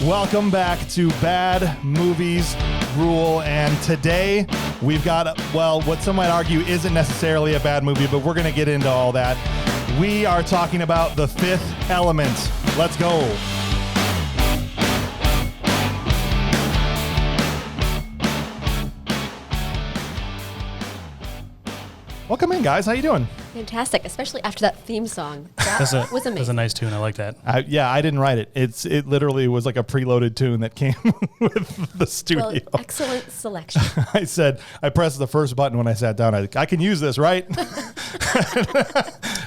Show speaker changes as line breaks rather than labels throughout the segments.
welcome back to Bad Movies Rule. And today we've got, well, what some might argue isn't necessarily a bad movie, but we're going to get into all that. We are talking about The Fifth Element. Let's go. Welcome in, guys. How you doing?
Fantastic, especially after that theme song. That was amazing.
That's a nice tune. I like that.
I didn't write it. It literally was like a preloaded tune that came with the studio.
Well, excellent selection.
I pressed the first button when I sat down. I can use this, right?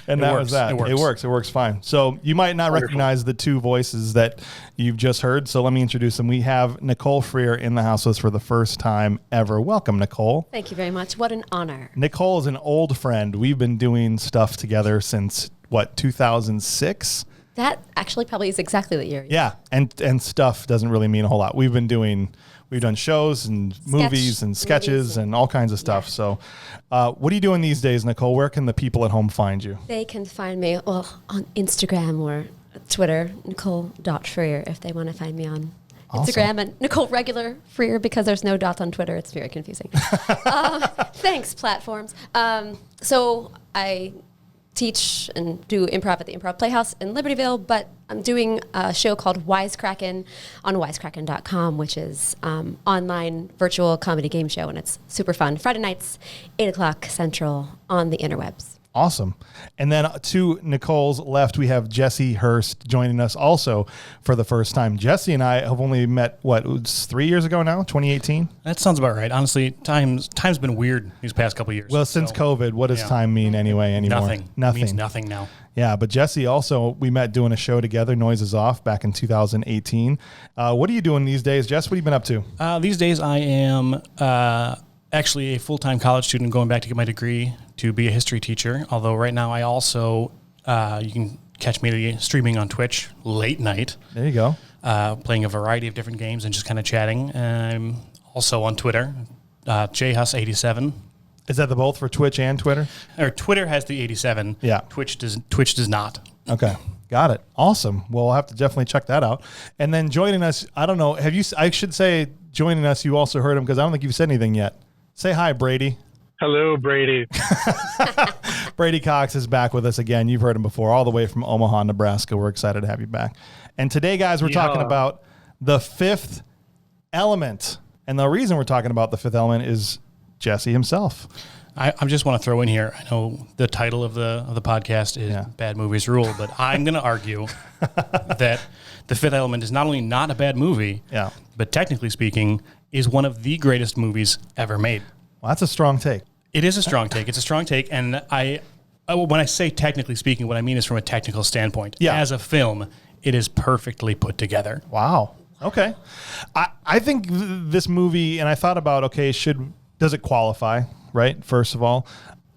And that was that. It works fine. So you might not recognize the two voices that you've just heard. So let me introduce them. We have Nicole Frier in the house with us for the first time ever. Welcome, Nicole.
Thank you very much. What an honor.
Nicole is an old friend. We've been doing stuff together since, 2006?
That actually probably is exactly the year.
Yeah, and stuff doesn't really mean a whole lot. We've done shows and movies and sketches and all kinds of stuff. Yeah. So what are you doing these days, Nicole? Where can the people at home find you?
They can find me on Instagram or Twitter, Nicole.Frier, if they want to find me on Instagram, and Nicole Regular Frier, because there's no dot on Twitter. It's very confusing. Thanks, platforms. So I teach and do improv at the Improv Playhouse in Libertyville, but I'm doing a show called Wisecrackin' on wisecrackin.com, which is online virtual comedy game show, and it's super fun. Friday nights, 8 o'clock Central on the interwebs.
Awesome. And then to Nicole's left, we have Jesse Hurst joining us also for the first time. Jesse and I have only met, it was 3 years ago now, 2018?
That sounds about right. Honestly, time's been weird these past couple of years.
Well, since COVID, what does time mean anymore?
Nothing. It means nothing now.
Yeah, but Jesse also, we met doing a show together, Noises Off, back in 2018. What are you doing these days, Jess? What have you been up to?
These days I am actually a full-time college student going back to get my degree to be a history teacher, although right now I also, you can catch me streaming on Twitch late night.
There you go.
Playing a variety of different games and just kind of chatting. I'm also on Twitter, jhus87.
Is that the both for Twitch and Twitter?
Or Twitter has the 87.
Yeah.
Twitch does not.
Okay. Got it. Awesome. Well, we'll have to definitely check that out. And then joining us, I don't know, I should say joining us, you also heard him because I don't think you've said anything yet. Say hi, Brady.
Hello, Brady.
Brady Cox is back with us again. You've heard him before, all the way from Omaha, Nebraska. We're excited to have you back. And today, guys, we're talking about The Fifth Element. And the reason we're talking about The Fifth Element is Jesse himself.
I just want to throw in here, I know the title of the podcast is Bad Movies Rule, but I'm going to argue that The Fifth Element is not only not a bad movie, but technically speaking, is one of the greatest movies ever made.
Well, that's a strong take.
It is a strong take. It's a strong take. And when I say technically speaking, what I mean is from a technical standpoint. Yeah. As a film, it is perfectly put together.
Wow. Okay. I think this movie, and I thought about, does it qualify, right? First of all.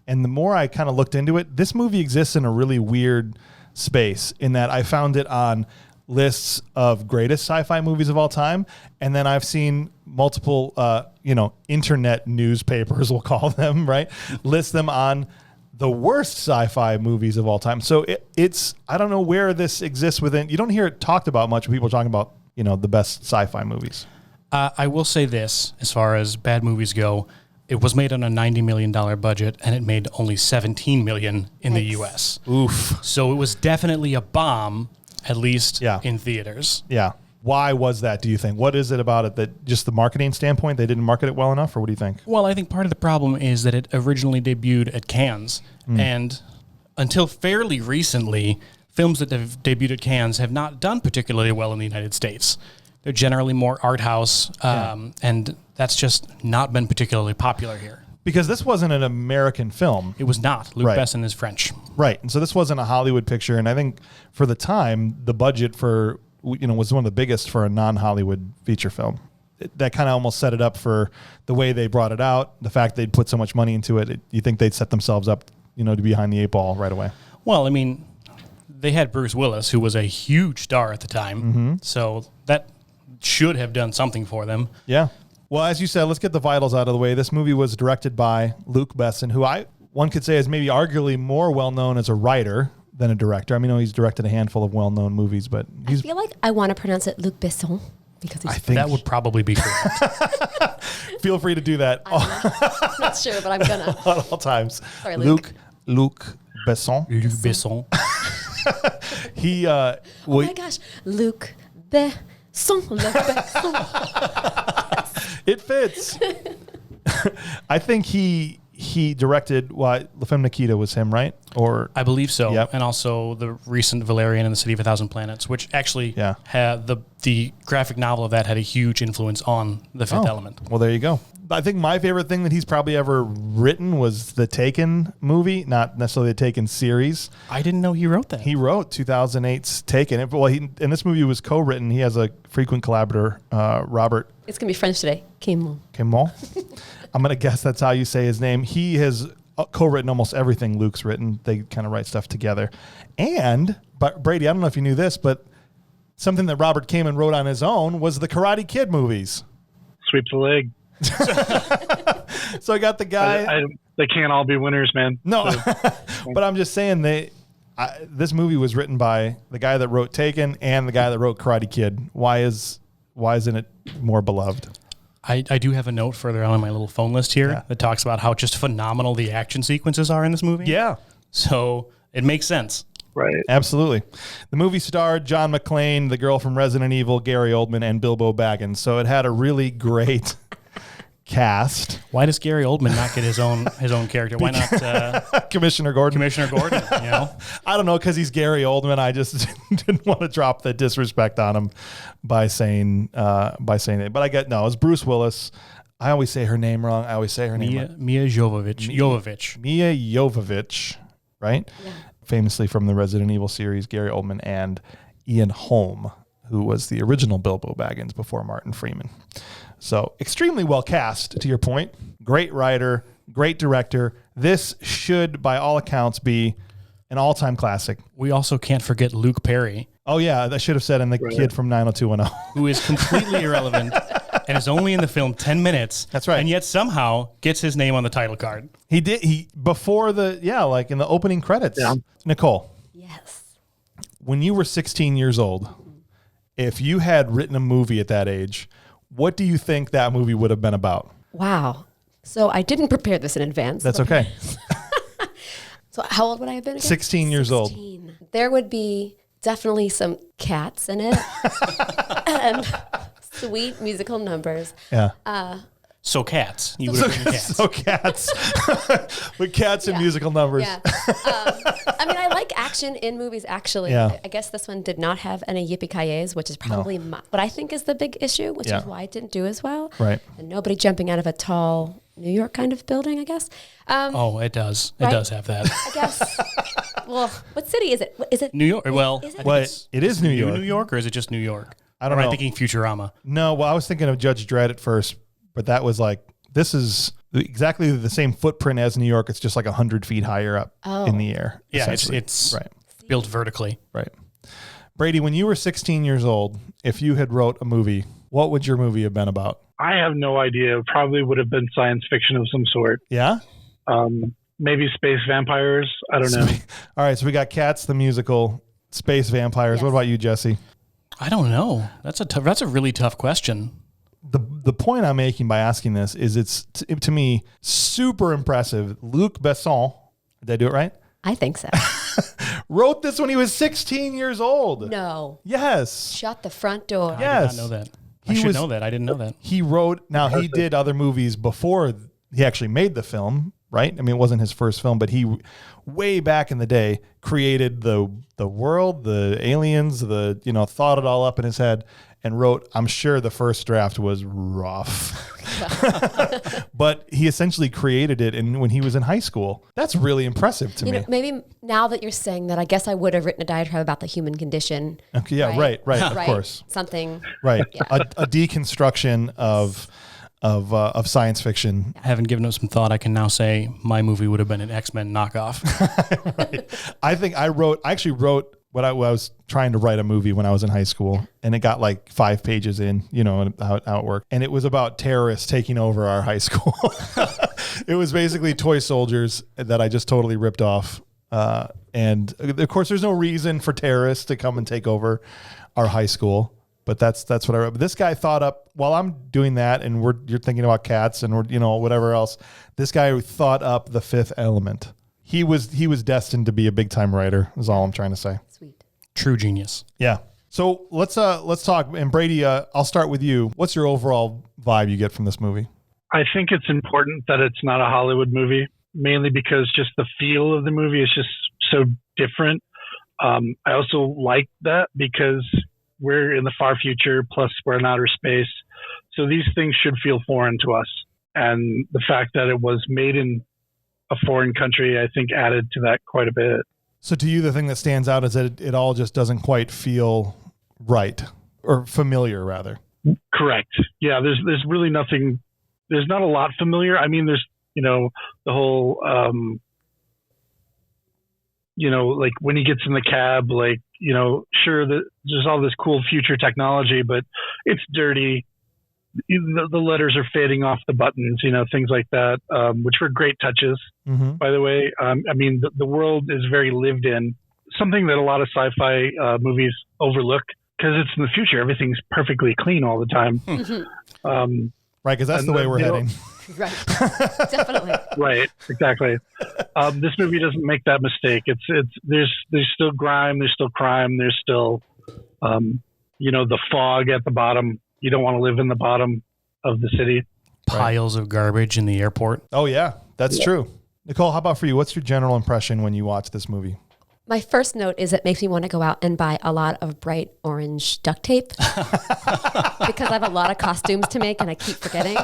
And the more I kind of looked into it, this movie exists in a really weird space in that I found it on lists of greatest sci-fi movies of all time. And then I've seen multiple, internet newspapers, we'll call them, right? List them on the worst sci-fi movies of all time. So it's, I don't know where this exists within. You don't hear it talked about much when people are talking about, the best sci-fi movies.
I will say this, as far as bad movies go, it was made on a $90 million budget, and it made only $17 million in the U.S.
Oof.
So it was definitely a bomb, at least in theaters.
Yeah. Why was that, do you think? What is it about it that just the marketing standpoint, they didn't market it well enough, or what do you think?
Well, I think part of the problem is that it originally debuted at Cannes, and until fairly recently, films that have debuted at Cannes have not done particularly well in the United States. They're generally more art house, and that's just not been particularly popular here.
Because this wasn't an American film.
It was not. Luc Besson is French.
Right. And so this wasn't a Hollywood picture. And I think for the time, the budget was one of the biggest for a non-Hollywood feature film. That kind of almost set it up for the way they brought it out. The fact they'd put so much money into it, you think they'd set themselves up, to be behind the eight ball right away.
Well, I mean, they had Bruce Willis, who was a huge star at the time. Mm-hmm. So that should have done something for them.
Yeah. Well, as you said, let's get the vitals out of the way. This movie was directed by Luc Besson, who one could say is maybe arguably more well-known as a writer than a director. I mean, he's directed a handful of well-known movies, but
I feel like I want to pronounce it Luc Besson because he's
That would probably be correct.
Feel free to do that
I'm not sure, but I'm gonna.
at all times.
Sorry,
Luc Besson.
Luc Besson.
He
Oh my gosh, Luc Besson. Luc Besson.
it fits. I think he directed La Femme Nikita was him, right? Or
I believe so.
Yep.
And also the recent Valerian and the City of a Thousand Planets, which actually
Yeah.
had the graphic novel of that had a huge influence on The Fifth Element.
Well, there you go. I think my favorite thing that he's probably ever written was the Taken movie, not necessarily the Taken series.
I didn't know he wrote that.
He wrote 2008's Taken. Well, and this movie was co-written. He has a frequent collaborator, Robert
It's gonna be French today. Kim.
Kimon. I'm going to guess that's how you say his name. He has co-written almost everything Luke's written. They kind of write stuff together. But Brady, I don't know if you knew this, but something that Robert Kamen wrote on his own was the Karate Kid movies.
Sweep the leg.
So I got the guy.
They can't all be winners, man.
No,
So,
but I'm just saying this movie was written by the guy that wrote Taken and the guy that wrote Karate Kid. Why isn't it more beloved?
I do have a note further on my little phone list here that talks about how just phenomenal the action sequences are in this movie.
Yeah.
So it makes sense.
right.
Absolutely. The movie starred John McClane, the girl from Resident Evil, Gary Oldman, and Bilbo Baggins. So it had a really great cast.
Why does Gary Oldman not get his own character? Why not
Commissioner Gordon.
Commissioner Gordon? You know,
I don't know, because he's Gary Oldman. I just didn't want to drop the disrespect on him by saying it. But it was Bruce Willis. I always say her name wrong.
Milla Jovovich.
Milla Jovovich, right?
Yeah.
Famously from the Resident Evil series, Gary Oldman and Ian Holm, who was the original Bilbo Baggins before Martin Freeman. So extremely well cast, to your point. Great writer, great director. This should, by all accounts, be an all-time classic.
We also can't forget Luke Perry,
Oh, yeah, I should have said, and the kid from 90210.
who is completely irrelevant and is only in the film 10 minutes.
That's right.
And yet somehow gets his name on the title card.
Before like in the opening credits.
Yeah.
Nicole,
Yes.
when you were 16 years old, if you had written a movie at that age, what do you think that movie would have been about?
Wow. So I didn't prepare this in advance.
That's okay.
So how old would I have been again?
16 years old.
16. There would be definitely some cats in it and sweet musical numbers.
Yeah.
So Cats. You would have written Cats.
So cats. With cats and musical numbers.
Yeah. I mean, I like action in movies, actually.
Yeah.
I guess this one did not have any yippee-ki-yays, which is probably what I think is the big issue, which is why it didn't do as well.
Right.
And nobody jumping out of a tall New York kind of building, I guess.
Oh, it does. It
Right?
does have that.
I guess. Well, what city is it? Is it
New York. Well,
Is it?
I think
Well,
it's
it is New York.
New York, or is it just New York?
I don't
Or am
know.
I thinking Futurama?
No, well, I was thinking of Judge Dredd at first, but that was like, this is exactly the same footprint as New York. It's just like 100 feet higher up in the air.
Yeah,
essentially.
it's
right.
built vertically.
Right. Brady, when you were 16 years old, if you had wrote a movie, what would your movie have been about?
I have no idea. It probably would have been science fiction of some sort.
Yeah?
Maybe space vampires. I don't know.
All right, so we got Cats, the musical, Space Vampires.
Yes.
What about you, Jesse?
I don't know. That's a really tough question.
The point I'm making by asking this is it's, to me, super impressive. Luc Besson, did I do it right?
I think so.
Wrote this when he was 16 years old.
No.
Yes.
Shut the front door.
Yeah.
I
Yes.
did not know that.
He
I should
was-
know that. I didn't know that.
He wrote, now he did other movies before he actually made the film, right? I mean, it wasn't his first film, but he, way back in the day, created the world, the aliens, thought it all up in his head and wrote, I'm sure the first draft was rough. But he essentially created it when he was in high school. That's really impressive to
You
me.
know, maybe now that you're saying that, I guess I would have written a diatribe about the human condition.
Okay, yeah, right, of
Right?
course.
Something.
Right. A deconstruction of science fiction.
Having given it some thought, I can now say my movie would have been an X-Men knockoff.
I actually wrote what I was trying to write a movie when I was in high school, and it got like 5 pages in, and how it worked. And it was about terrorists taking over our high school. It was basically toy soldiers that I just totally ripped off. And of course, there's no reason for terrorists to come and take over our high school. But that's what I wrote. But this guy thought up while I'm doing that, and you're thinking about cats and whatever else. This guy thought up The Fifth Element. He was destined to be a big time writer. Is all I'm trying to say.
Sweet.
True genius.
Yeah. So let's talk. And Brady, I'll start with you. What's your overall vibe you get from this movie?
I think it's important that it's not a Hollywood movie, mainly because just the feel of the movie is just so different. I also like that because we're in the far future, plus we're in outer space. So these things should feel foreign to us. And the fact that it was made in a foreign country, I think added to that quite a bit.
So to you, the thing that stands out is that it all just doesn't quite feel right, or familiar rather.
Correct. Yeah. There's really nothing, there's not a lot familiar. I mean, there's, the whole, like when he gets in the cab, like, sure that there's all this cool future technology, but it's dirty. The letters are fading off the buttons, things like that, which were great touches, by the way. I mean, the world is very lived in, something that a lot of sci-fi movies overlook because it's in the future. Everything's perfectly clean all the time.
Right, because that's the way we're heading.
Right, definitely.
Right, exactly. This movie doesn't make that mistake. There's still grime, there's still crime, there's still, the fog at the bottom. You don't want to live in the bottom of the city.
Piles of garbage in the airport.
Oh yeah, that's true. Nicole, how about for you? What's your general impression when you watch this movie?
My first note is it makes me want to go out and buy a lot of bright orange duct tape because I have a lot of costumes to make and I keep forgetting.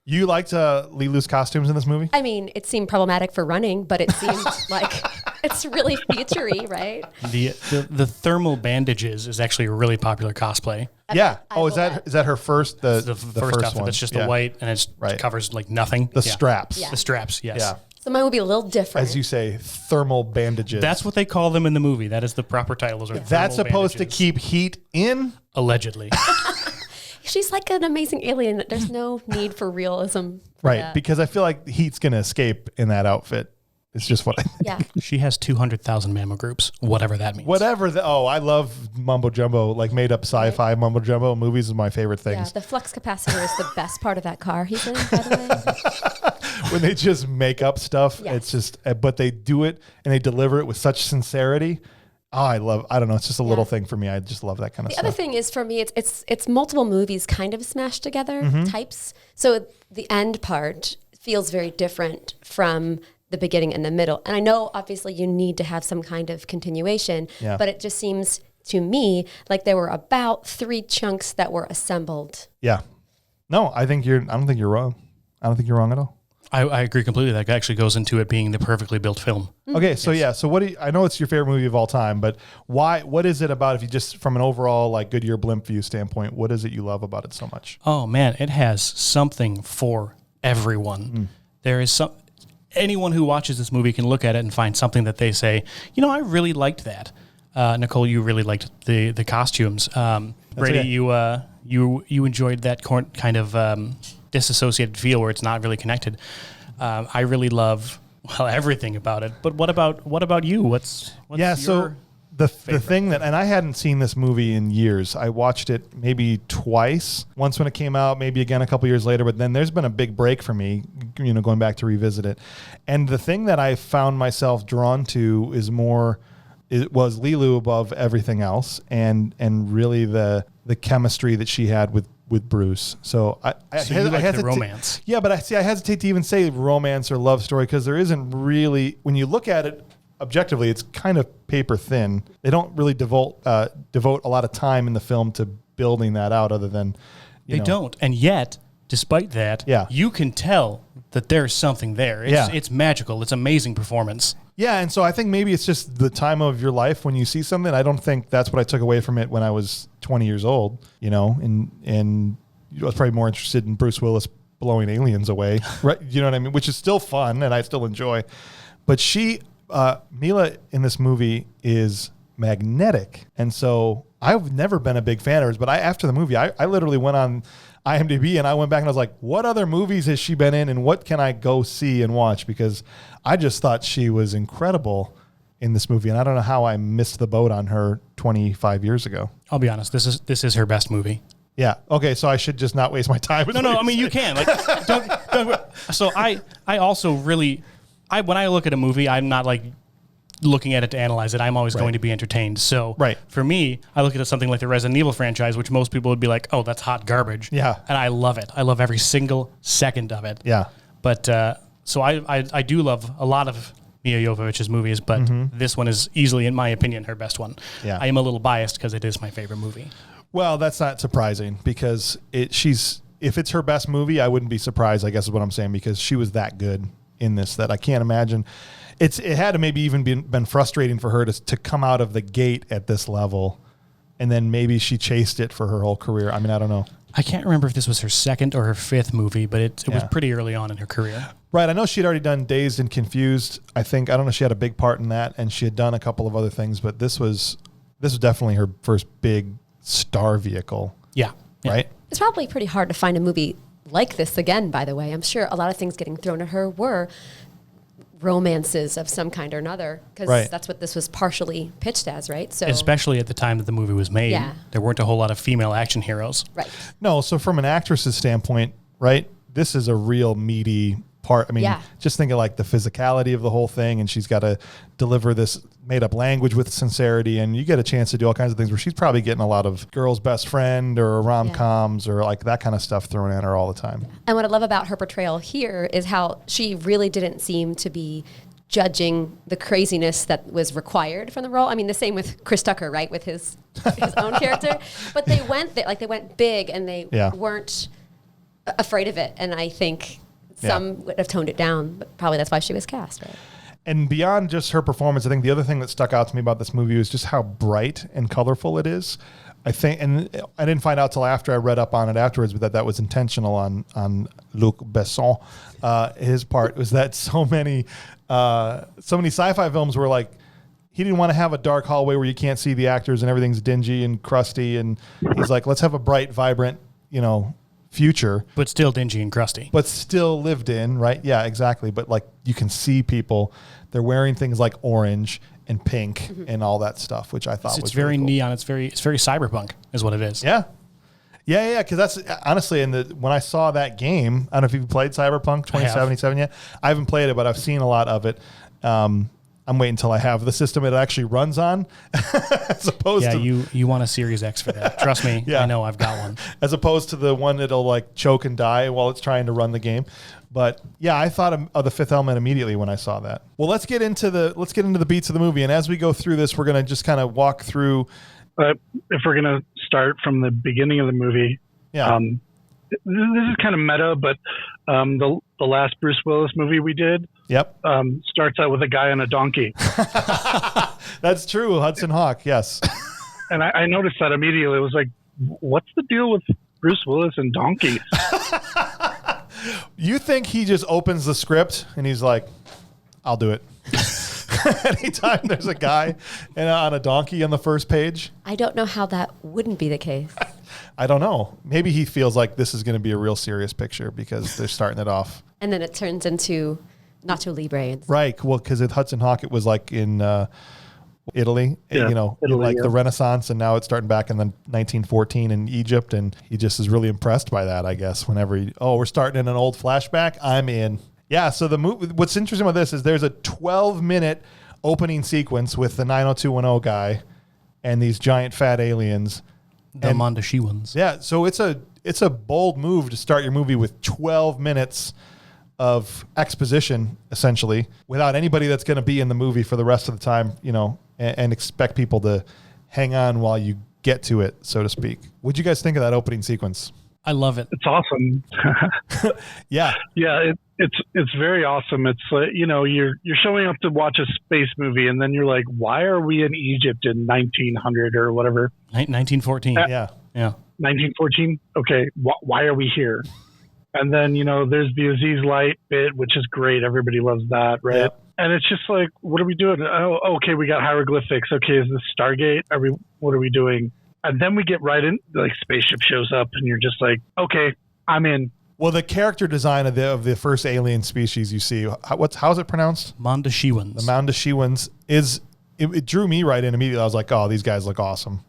You liked Lilu's costumes in this movie?
I mean, it seemed problematic for running, but it seemed like it's really featurey, right?
The thermal bandages is actually a really popular cosplay.
Yeah. Is that her first? The
first outfit
one.
that's just the white and it covers like nothing.
The straps.
Yeah.
The straps, yes.
Yeah.
So mine would be a little different.
As you say, thermal bandages.
That's what they call them in the movie. That is the proper title. Those are
That's supposed
bandages.
to keep heat in?
Allegedly.
She's like an amazing alien. There's no need for realism.
Right,
that.
because I feel like heat's going to escape in that outfit. It's just what I think.
Yeah.
She has 200,000 mammal groups, whatever that means.
I love mumbo jumbo, like made up sci-fi mumbo jumbo movies is my favorite things.
Yeah, the flux capacitor is the best part of that car he's in, by the way.
When they just make up stuff,
Yes.
it's just, but they do it and they deliver it with such sincerity. Oh, I don't know. It's just a little thing for me. I just love that kind of
The
stuff.
other thing is for me, it's multiple movies kind of smashed together, types. So the end part feels very different from the beginning and the middle. And I know obviously you need to have some kind of continuation, but it just seems to me like there were about 3 chunks that were assembled.
Yeah. No, I don't think you're wrong. I don't think you're wrong at all.
I agree completely. That actually goes into it being the perfectly built film.
Okay, so so what I know it's your favorite movie of all time, but what is it about, if you just from an overall like Goodyear blimp view standpoint, what is it you love about it so much?
Oh man, it has something for everyone. There is anyone who watches this movie can look at it and find something that they say, I really liked that. Nicole, you really liked the costumes. Brady,
okay.
you enjoyed that kind of disassociated feel where it's not really connected. I really love everything about it. But what about you? What's
so the thing that, and I hadn't seen this movie in years. I watched it maybe twice. Once when it came out, maybe again a couple years later. But then there's been a big break for me, going back to revisit it. And the thing that I found myself drawn to was Lilu above everything else, and really the chemistry that she had with Bruce. So I
hesitate the romance.
Yeah, but I hesitate to even say romance or love story because there isn't really, when you look at it objectively, it's kind of paper thin. They don't really devote a lot of time in the film to building that out, other than
they don't. And yet, despite that, you can tell that there's something there. It's magical. It's amazing performance.
Yeah, and so I think maybe it's just the time of your life when you see something. I don't think that's what I took away from it when I was 20 years old, and I was probably more interested in Bruce Willis blowing aliens away, right? You know what I mean? Which is still fun and I still enjoy. But Milla in this movie is magnetic. And so I've never been a big fan of hers, but after the movie, I literally went on IMDb and I went back and I was like, what other movies has she been in and what can I go see and watch? Because I just thought she was incredible in this movie, and I don't know how I missed the boat on her 25 years ago.
I'll be honest. This is her best movie.
Yeah. Okay. So I should just not waste my time.
No. I mean, you can. Like, don't. So I also really, when I look at a movie, I'm not like looking at it to analyze it. I'm always going to be entertained. So for me, I look at something like the Resident Evil franchise, which most people would be like, oh, that's hot garbage.
Yeah.
And I love it. I love every single second of it.
Yeah.
But so I do love a lot of Milla Jovovich's movies, but this one is easily, in my opinion, her best one.
Yeah.
I am a little biased because it is my favorite movie.
Well, that's not surprising because if it's her best movie, I wouldn't be surprised, I guess is what I'm saying, because she was that good in this that I can't imagine. It had to maybe even been frustrating for her to come out of the gate at this level, and then maybe she chased it for her whole career. I mean, I don't know.
I can't remember if this was her second or her fifth movie, but it was pretty early on in her career.
Right. I know she had already done Dazed and Confused. I don't know if she had a big part in that, and she had done a couple of other things, but this was definitely her first big star vehicle.
Yeah.
Right?
It's probably pretty hard to find a movie like this again, by the way. I'm sure a lot of things getting thrown at her were romances of some kind or another, because that's what this was partially pitched as, right? So
especially at the time that the movie was made, there weren't a whole lot of female action heroes.
Right.
No, so from an actress's standpoint, right, this is a real meaty part. I mean, just think of like the physicality of the whole thing, and she's got to deliver this made-up language with sincerity, and you get a chance to do all kinds of things where she's probably getting a lot of girl's best friend or rom-coms or like that kind of stuff thrown at her all the time.
And what I love about her portrayal here is how she really didn't seem to be judging the craziness that was required from the role. I mean, the same with Chris Tucker, right, with his own character. But they went big, and they weren't afraid of it. And I think some would have toned it down, but probably that's why she was cast, right?
And beyond just her performance, I think the other thing that stuck out to me about this movie was just how bright and colorful it is. I think, and I didn't find out till after I read up on it afterwards, but that was intentional on Luc Besson. His part was that so many sci-fi films were like, he didn't want to have a dark hallway where you can't see the actors and everything's dingy and crusty. And he's like, let's have a bright, vibrant, future,
but still dingy and crusty,
but still lived in, right? Yeah, exactly. But like you can see people, they're wearing things like orange and pink and all that stuff, which I thought was
very
really cool.
neon. It's very cyberpunk is what it is.
Yeah. Because that's honestly when I saw that game, I don't know if you've played Cyberpunk 2077 yet. I haven't played it, but I've seen a lot of it. I'm waiting until I have the system it actually runs on, as opposed to
you want a Series X for that. Trust me, I know I've got one.
As opposed to the one that'll like choke and die while it's trying to run the game. But yeah, I thought of the Fifth Element immediately when I saw that. Well, let's get into the beats of the movie, and as we go through this, we're gonna just kind of walk through.
If we're gonna start from the beginning of the movie, this is kind of meta, but the last Bruce Willis movie we did, starts out with a guy on a donkey.
That's true, Hudson Hawk. Yes,
and I noticed that immediately. It was like, what's the deal with Bruce Willis and donkeys?
You think he just opens the script and he's like, "I'll do it." Anytime there's a guy on a donkey on the first page.
I don't know how that wouldn't be the case.
I don't know. Maybe he feels like this is going to be a real serious picture because they're starting it off.
And then it turns into Nacho Libre.
Right. Well, because at Hudson Hawk, it was like in Italy, Italy, the Renaissance, and now it's starting back in the 1914 in Egypt, and he just is really impressed by that, I guess, whenever we're starting in an old flashback, I'm in. Yeah, so the movie. What's interesting about this is there's a 12-minute opening sequence with the 90210 guy and these giant fat aliens.
The Mondoshiwans.
Yeah, so it's a bold move to start your movie with 12 minutes of exposition, essentially, without anybody that's going to be in the movie for the rest of the time, and expect people to hang on while you get to it, so to speak. What'd you guys think of that opening sequence?
I love it.
It's awesome.
Yeah.
Yeah, it's very awesome. It's you're showing up to watch a space movie, and then you're like, why are we in Egypt in 1900 or whatever?
1914.
Yeah.
1914. Okay, why are we here? And then there's the Aziz Light bit, which is great. Everybody loves that, right? Yep. And it's just like, what are we doing? Oh, okay, we got hieroglyphics. Okay, is this Stargate? What are we doing? And then we get right in, like spaceship shows up, and you're just like, okay, I'm in.
Well, the character design of the first alien species you see, how's it pronounced?
Mondashiwans.
The Mondashiwans it drew me right in immediately. I was like, oh, these guys look awesome.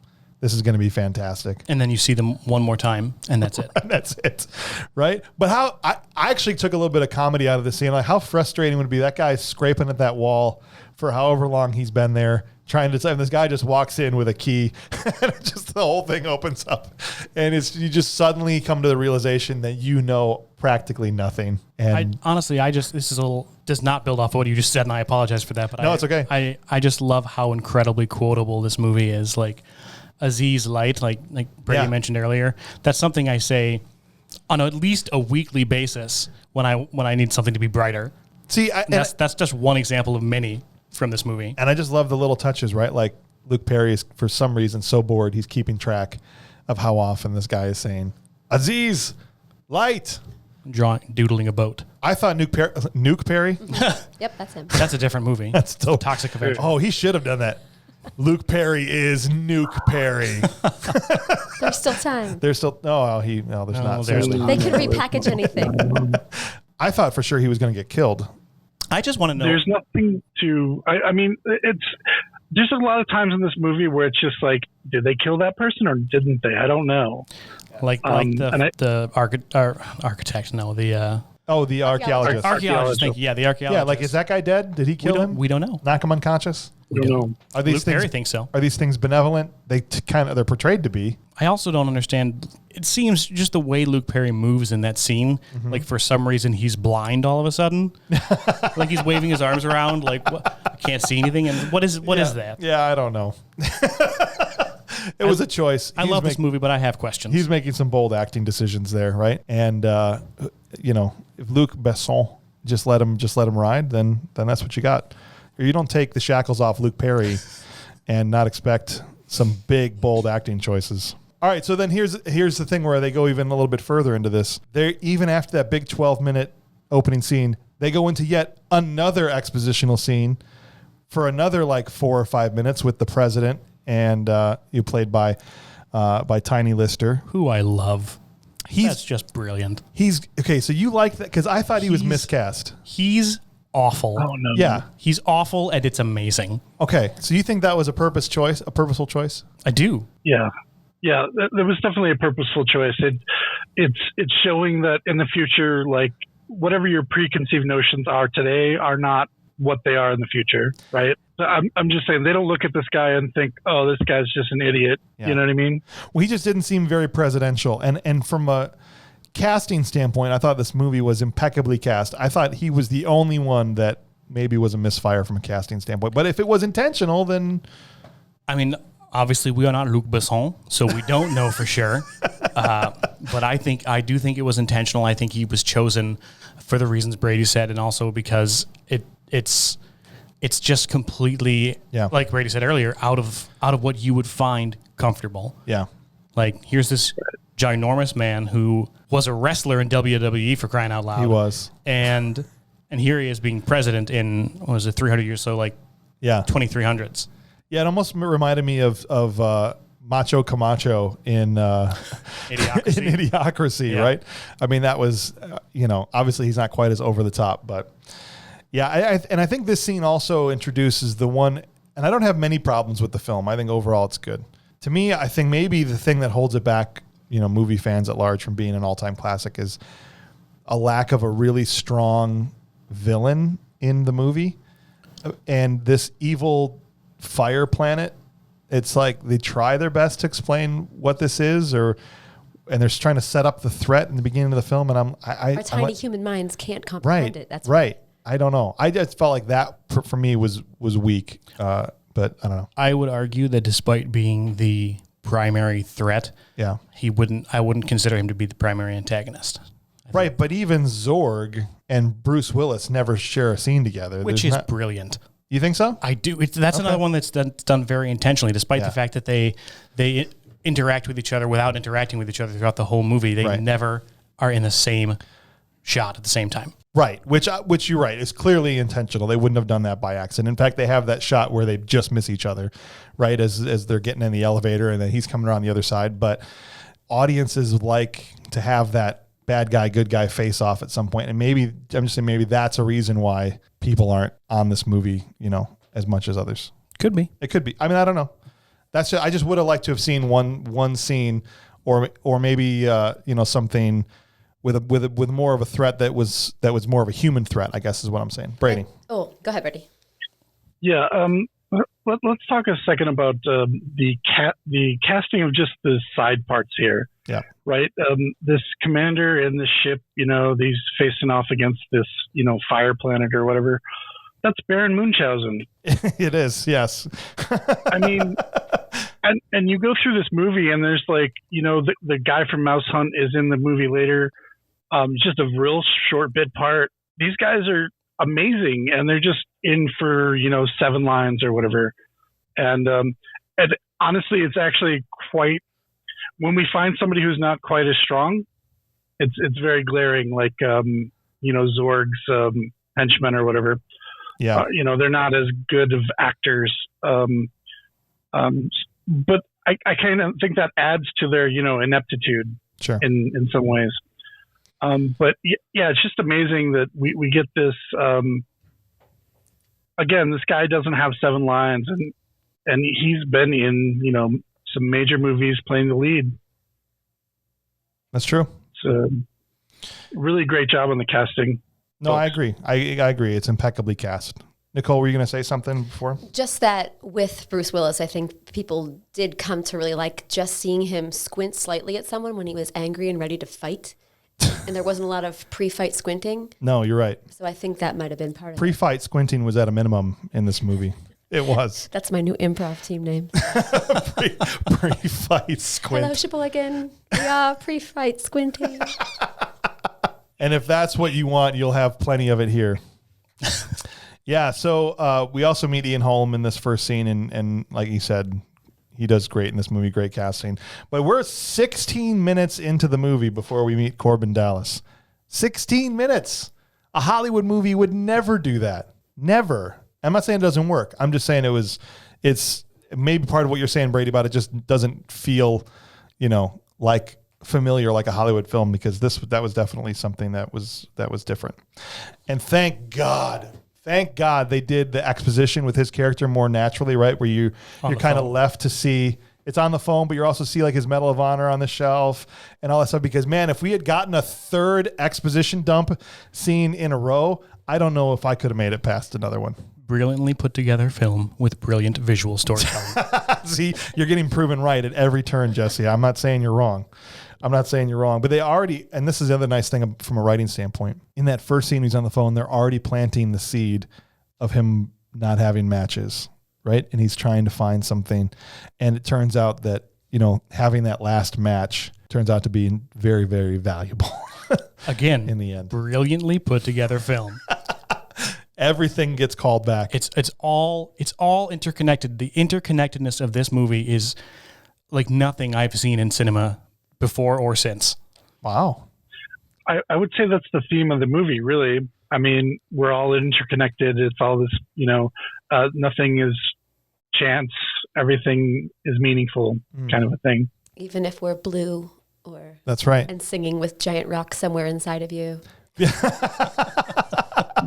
This is going to be fantastic.
And then you see them one more time, and that's it.
That's it, right? But I actually took a little bit of comedy out of the scene. Like, how frustrating would it be? That guy scraping at that wall for however long he's been there, trying to. And this guy just walks in with a key, and just the whole thing opens up, and you just suddenly come to the realization that you know practically nothing. And
this is a little does not build off of what you just said, and I apologize for that. But
no, it's okay.
I just love how incredibly quotable this movie is. Like Aziz Light, like Brady mentioned earlier. That's something I say on at least a weekly basis when I need something to be brighter.
See,
that's just one example of many from this movie.
And I just love the little touches, right? Like Luke Perry is, for some reason, so bored he's keeping track of how often this guy is saying, Aziz, Light.
Doodling a boat.
I thought Nuke Perry.
Yep, that's him.
That's a different movie.
That's still
Toxic Avenger.
Oh, he should have done that. Luke Perry is Nuke Perry.
There's still time.
There's still there's not. Seriously.
They can repackage anything.
I thought for sure he was going to get killed.
I just want to know.
There's nothing to. I mean, it's there's a lot of times in this movie where it's just like, did they kill that person or didn't they? I don't know.
Like the architect. No, the
the archaeologist.
Archaeologist. Thank you. Yeah, the archaeologist.
Yeah, like, is that guy dead? Did he kill him?
We don't know.
Knock him unconscious?
We don't know.
Are these
Luke
things?
Perry thinks so.
Are these things benevolent? They're portrayed to be.
I also don't understand. It seems just the way Luke Perry moves in that scene.
Mm-hmm.
Like, for some reason, he's blind all of a sudden. Like, he's waving his arms around. Like, what? I can't see anything. And what is that?
Yeah, I don't know. It was a choice.
I love this movie, but I have questions.
He's making some bold acting decisions there, right? And if Luc Besson just let him ride, then that's what you got. Or you don't take the shackles off Luke Perry and not expect some big bold acting choices. All right, so then here's the thing where they go even a little bit further into this. They even after that big 12-minute opening scene, they go into yet another expositional scene for another like 4 or 5 minutes with the president, and you played by Tiny Lister,
who I love. That's just brilliant.
He's okay. So you like that because I thought he was miscast.
He's awful.
Oh no.
Yeah,
he's awful, and it's amazing.
Okay, so you think that was a purposeful choice?
I do.
Yeah. There was definitely a purposeful choice. It's showing that in the future, like whatever your preconceived notions are today are not what they are in the future, right? So I'm just saying they don't look at this guy and think, oh, this guy's just an idiot. Yeah. You know what I mean?
Well, he just didn't seem very presidential. And from a casting standpoint, I thought this movie was impeccably cast. I thought he was the only one that maybe was a misfire from a casting standpoint. But if it was intentional, then...
I mean, obviously we are not Luc Besson, so we don't know for sure. But I do think it was intentional. I think he was chosen for the reasons Brady said, and also because it's just completely, like Brady said earlier, out of what you would find comfortable.
Yeah.
Like, here's this ginormous man who was a wrestler in WWE, for crying out loud.
He was.
And here he is being president in, what was it, 300 years, so like 2300s.
Yeah, it almost reminded me of Macho Camacho in Idiocracy, right? I mean, that was, obviously he's not quite as over the top, but yeah, I think this scene also introduces the one, and I don't have many problems with the film. I think overall it's good. To me, I think maybe the thing that holds it back, movie fans at large from being an all-time classic is a lack of a really strong villain in the movie. And this evil fire planet, it's like they try their best to explain what this is, and they're trying to set up the threat in the beginning of the film, and
our tiny human minds can't comprehend it. That's
right. I don't know. I just felt like that for me was weak, but I don't know.
I would argue that despite being the primary threat, I wouldn't consider him to be the primary antagonist.
Right, but even Zorg and Bruce Willis never share a scene together,
which is brilliant.
You think so?
I do. That's another one that's done very intentionally, despite the fact that they interact with each other without interacting with each other throughout the whole movie. They never are in the same shot at the same time.
Right, which you're right, is clearly intentional. They wouldn't have done that by accident. In fact, they have that shot where they just miss each other, right, as they're getting in the elevator and then he's coming around the other side. But audiences like to have that bad guy, good guy face off at some point. And maybe, I'm just saying, maybe that's a reason why people aren't on this movie, as much as others.
Could be.
It could be. I mean, I don't know. I just would have liked to have seen one scene, or maybe something with more of a threat that was more of a human threat, I guess is what I'm saying. Brady.
Oh, go ahead, Brady.
Yeah. Let's talk a second about the casting of just the side parts here.
Yeah.
Right. This commander in the ship, he's facing off against this, fire planet or whatever. That's Baron Munchausen.
It is. Yes.
I mean, and you go through this movie and there's like, the guy from Mouse Hunt is in the movie later. Just a real short bit part. These guys are amazing, and they're just in for 7 lines or whatever. And honestly, it's actually quite, when we find somebody who's not quite as strong, it's very glaring, like Zorg's henchmen or whatever.
Yeah.
They're not as good of actors. But I kind of think that adds to their ineptitude.
Sure.
In some ways. But yeah, it's just amazing that we get this. Again, this guy doesn't have 7 lines, and he's been in some major movies playing the lead.
That's true.
So really great job on the casting.
No, I agree. I agree. It's impeccably cast. Nicole, were you going to say something before?
Just that with Bruce Willis, I think people did come to really like just seeing him squint slightly at someone when he was angry and ready to fight. And there wasn't a lot of pre-fight squinting.
No, you're right.
So I think that might have been part of it.
Pre-fight squinting was at a minimum in this movie. It was.
That's my new improv team name.
Pre-fight squint.
Hello, Sheboygan. Yeah, pre-fight squinting.
And if that's what you want, you'll have plenty of it here. Yeah, so we also meet Ian Holm in this first scene, and like he said, he does great in this movie, great casting. But we're 16 minutes into the movie before we meet Corbin Dallas. 16 minutes. A Hollywood movie would never do that. Never. I'm not saying it doesn't work. I'm just saying it's maybe part of what you're saying, Brady, about it just doesn't feel, like familiar like a Hollywood film, because that was definitely something that was different. And thank God they did the exposition with his character more naturally, right? Where you're kind of left to see it's on the phone, but you also see like his Medal of Honor on the shelf and all that stuff. Because man, if we had gotten a third exposition dump scene in a row, I don't know if I could have made it past another one.
Brilliantly put together film with brilliant visual storytelling.
See, you're getting proven right at every turn, Jesse. I'm not saying you're wrong. But they already, and this is the other nice thing from a writing standpoint, in that first scene he's on the phone, they're already planting the seed of him not having matches, right? And he's trying to find something. And it turns out that, having that last match turns out to be very, very valuable.
Again,
in the end.
Brilliantly put together film.
Everything gets called back.
It's all interconnected. The interconnectedness of this movie is like nothing I've seen in cinema before or since.
Wow.
I would say that's the theme of the movie, really. I mean, we're all interconnected. It's all this, nothing is chance. Everything is meaningful, kind of a thing.
Even if we're blue or...
That's right.
And singing with giant rocks somewhere inside of you.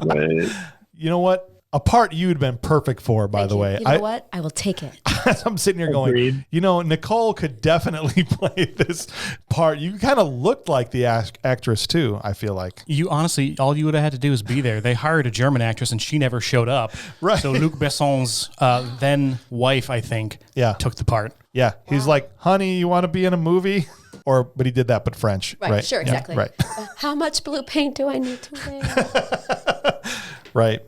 Right.
You know what? A part you'd been perfect for, by the way.
You know what? I will take it.
I'm sitting here going, Nicole could definitely play this part. You kind of looked like the actress too, I feel like.
You honestly, all you would have had to do is be there. They hired a German actress and she never showed up.
Right.
So Luc Besson's then wife, I think, took the part.
Yeah. Wow. He's like, honey, you want to be in a movie? But he did that, but French.
Right. Sure, exactly.
Yeah, right.
How much blue paint do I need to wear?
Right.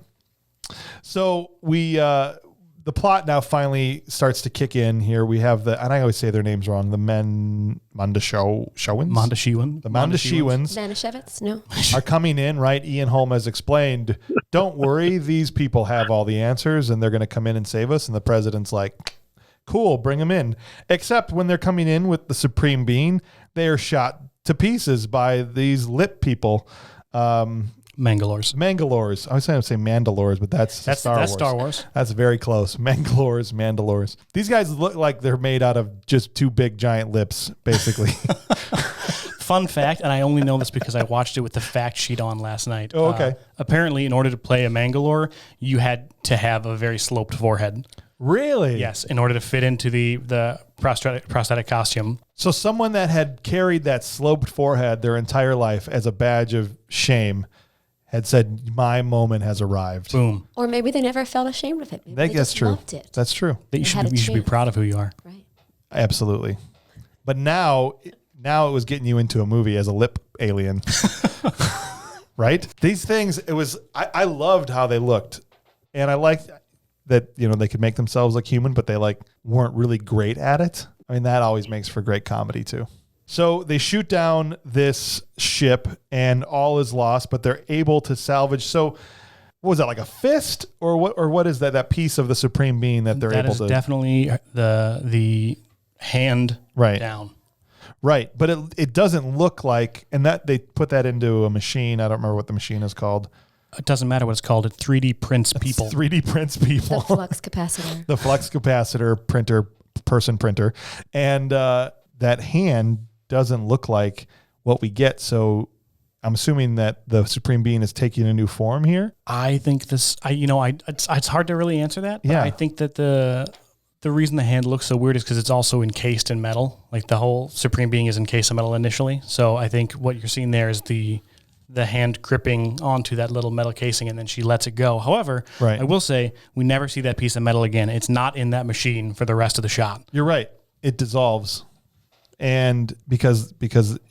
So the plot now finally starts to kick in here. We have and I always say their names wrong, the Mondashewans?
Mondashewans.
The Mondashewans.
Manischewitz? No.
Are coming in, right? Ian Holm has explained, don't worry, these people have all the answers and they're going to come in and save us. And the president's like, cool, bring them in. Except when they're coming in with the Supreme Being, they are shot to pieces by these lip people.
Mangalores.
I was going to say Mandalores, but that's Star Wars.
That's Star Wars.
That's very close. Mandalores. These guys look like they're made out of just 2 big giant lips, basically.
fun fact, and I only know this because I watched it with the fact sheet on last night.
Oh, okay.
Apparently, in order to play a Mangalore, you had to have a very sloped forehead.
Really?
Yes, in order to fit into the prosthetic costume.
So someone that had carried that sloped forehead their entire life as a badge of shame had said, my moment has arrived.
Boom.
Or maybe they never felt ashamed of it. Maybe they
That's
just
true.
loved it.
That's true.
That you should be
chance.
proud of who you are.
Right.
Absolutely. But now it was getting you into a movie as a lip alien. Right? These things, I loved how they looked. And I liked that, they could make themselves look human, but they weren't really great at it. I mean, that always makes for great comedy too. So they shoot down this ship and all is lost, but they're able to salvage. So what was that, like a fist or what is that piece of the Supreme Being that they're able to?
That is definitely the hand down.
Right. But it doesn't look like, and that they put that into a machine. I don't remember what the machine is called.
It doesn't matter what it's called. It 3D prints people.
3D prints people.
The flux capacitor.
The flux capacitor printer. And that hand doesn't look like what we get. So I'm assuming that the Supreme Being is taking a new form here.
I think it's hard to really answer that. But
Yeah.
I think that the reason the hand looks so weird is because it's also encased in metal. Like the whole Supreme Being is encased in metal initially. So I think what you're seeing there is the hand gripping onto that little metal casing, and then she lets it go. However,
Right.
I will say we never see that piece of metal again. It's not in that machine for the rest of the shot.
You're right. It dissolves. And because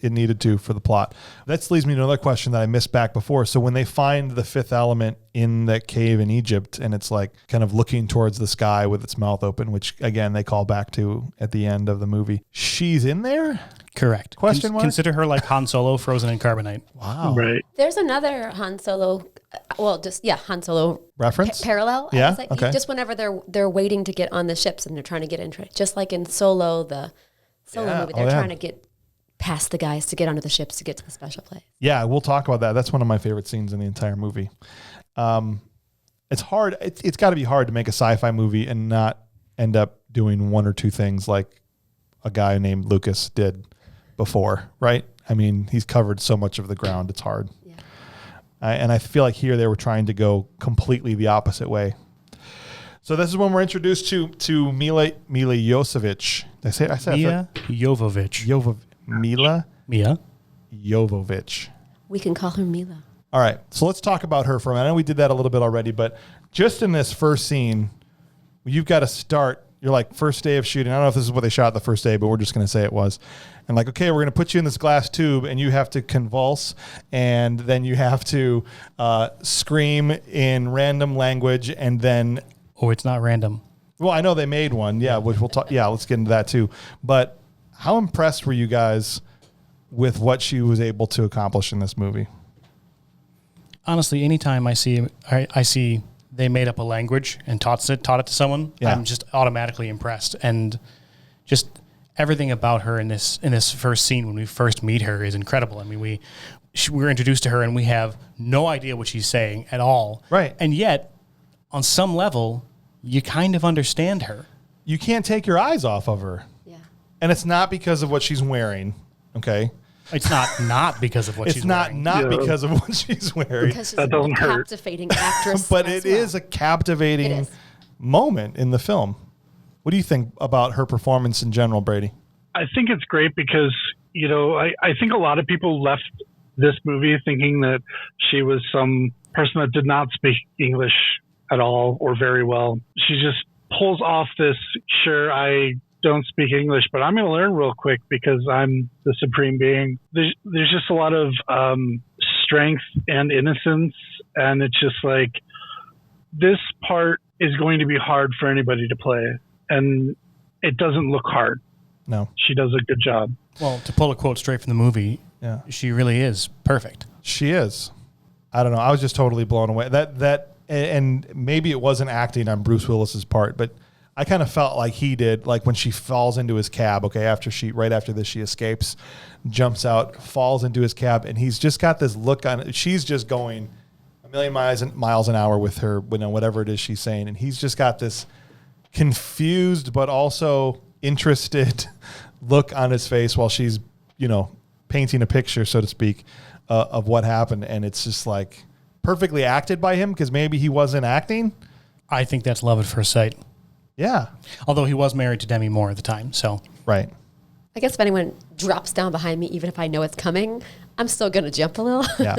it needed to for the plot. That leads me to another question that I missed back before. So when they find the fifth element in that cave in Egypt, and it's like kind of looking towards the sky with its mouth open, which again they call back to at the end of the movie. She's in there?
Correct.
Question mark?
Consider her like Han Solo frozen in carbonite.
Wow.
Right.
There's another Han Solo, Han Solo
Reference?
parallel.
Yeah,
I would say.
okay.
Just whenever they're waiting to get on the ships and they're trying to get into it, just like in Solo, the Solo
Yeah.
movie, they're
Oh, yeah.
trying to get past the guys to get onto the ships to get to the special place.
Yeah, we'll talk about that. That's one of my favorite scenes in the entire movie. It's hard. It's got to be hard to make a sci-fi movie and not end up doing one or two things like a guy named Lucas did before, right? I mean, he's covered so much of the ground. It's hard.
Yeah.
And I feel like here they were trying to go completely the opposite way. So this is when we're introduced to Milla Jovovich. I said
Milla Jovovich.
Milla
Milla.
Jovovich.
We can call her Milla.
All right, so let's talk about her for a minute. I know we did that a little bit already, but just in this first scene, you've got to start. You're like, first day of shooting. I don't know if this is what they shot the first day, but we're just going to say it was. And like, okay, we're going to put you in this glass tube, and you have to convulse, and then you have to scream in random language, and then...
Oh, it's not random.
Well, I know they made one. Yeah, which we'll talk. Yeah, let's get into that too. But how impressed were you guys with what she was able to accomplish in this movie?
Honestly, anytime I see they made up a language and taught it to someone,
Yeah.
I'm just automatically impressed. And just everything about her in this first scene when we first meet her is incredible. I mean, we're introduced to her and we have no idea what she's saying at all.
Right.
And yet, on some level, you kind of understand her.
You can't take your eyes off of her.
Yeah.
And it's not because of what she's wearing, okay?
It's not because of what
It's
she's
not
wearing.
not
Yeah.
because of what she's wearing.
Because she's
That
a
doesn't hurt.
captivating actress.
But
as
it is
well.
a captivating
It is.
moment in the film. What do you think about her performance in general, Brady?
I think it's great because, I think a lot of people left this movie thinking that she was some person that did not speak English at all or very well. She just pulls off this, sure, I don't speak English, but I'm going to learn real quick because I'm the Supreme Being. There's just a lot of strength and innocence, and it's just like, this part is going to be hard for anybody to play, and it doesn't look hard.
No.
She does a good job.
Well, to pull a quote straight from the movie,
Yeah.
she really is perfect.
She is. I don't know. I was just totally blown away. And maybe it wasn't acting on Bruce Willis's part, but I kind of felt like he did, like when she falls into his cab, okay, right after this, she escapes, jumps out, falls into his cab, and he's just got this look on it. She's just going a million miles an hour with her, whatever it is she's saying. And he's just got this confused, but also interested look on his face while she's, painting a picture, so to speak, of what happened, and it's just like perfectly acted by him because maybe he wasn't acting.
I think that's love at first sight.
Yeah.
Although he was married to Demi Moore at the time, so.
Right.
I guess if anyone drops down behind me, even if I know it's coming, I'm still going to jump a little.
Yeah.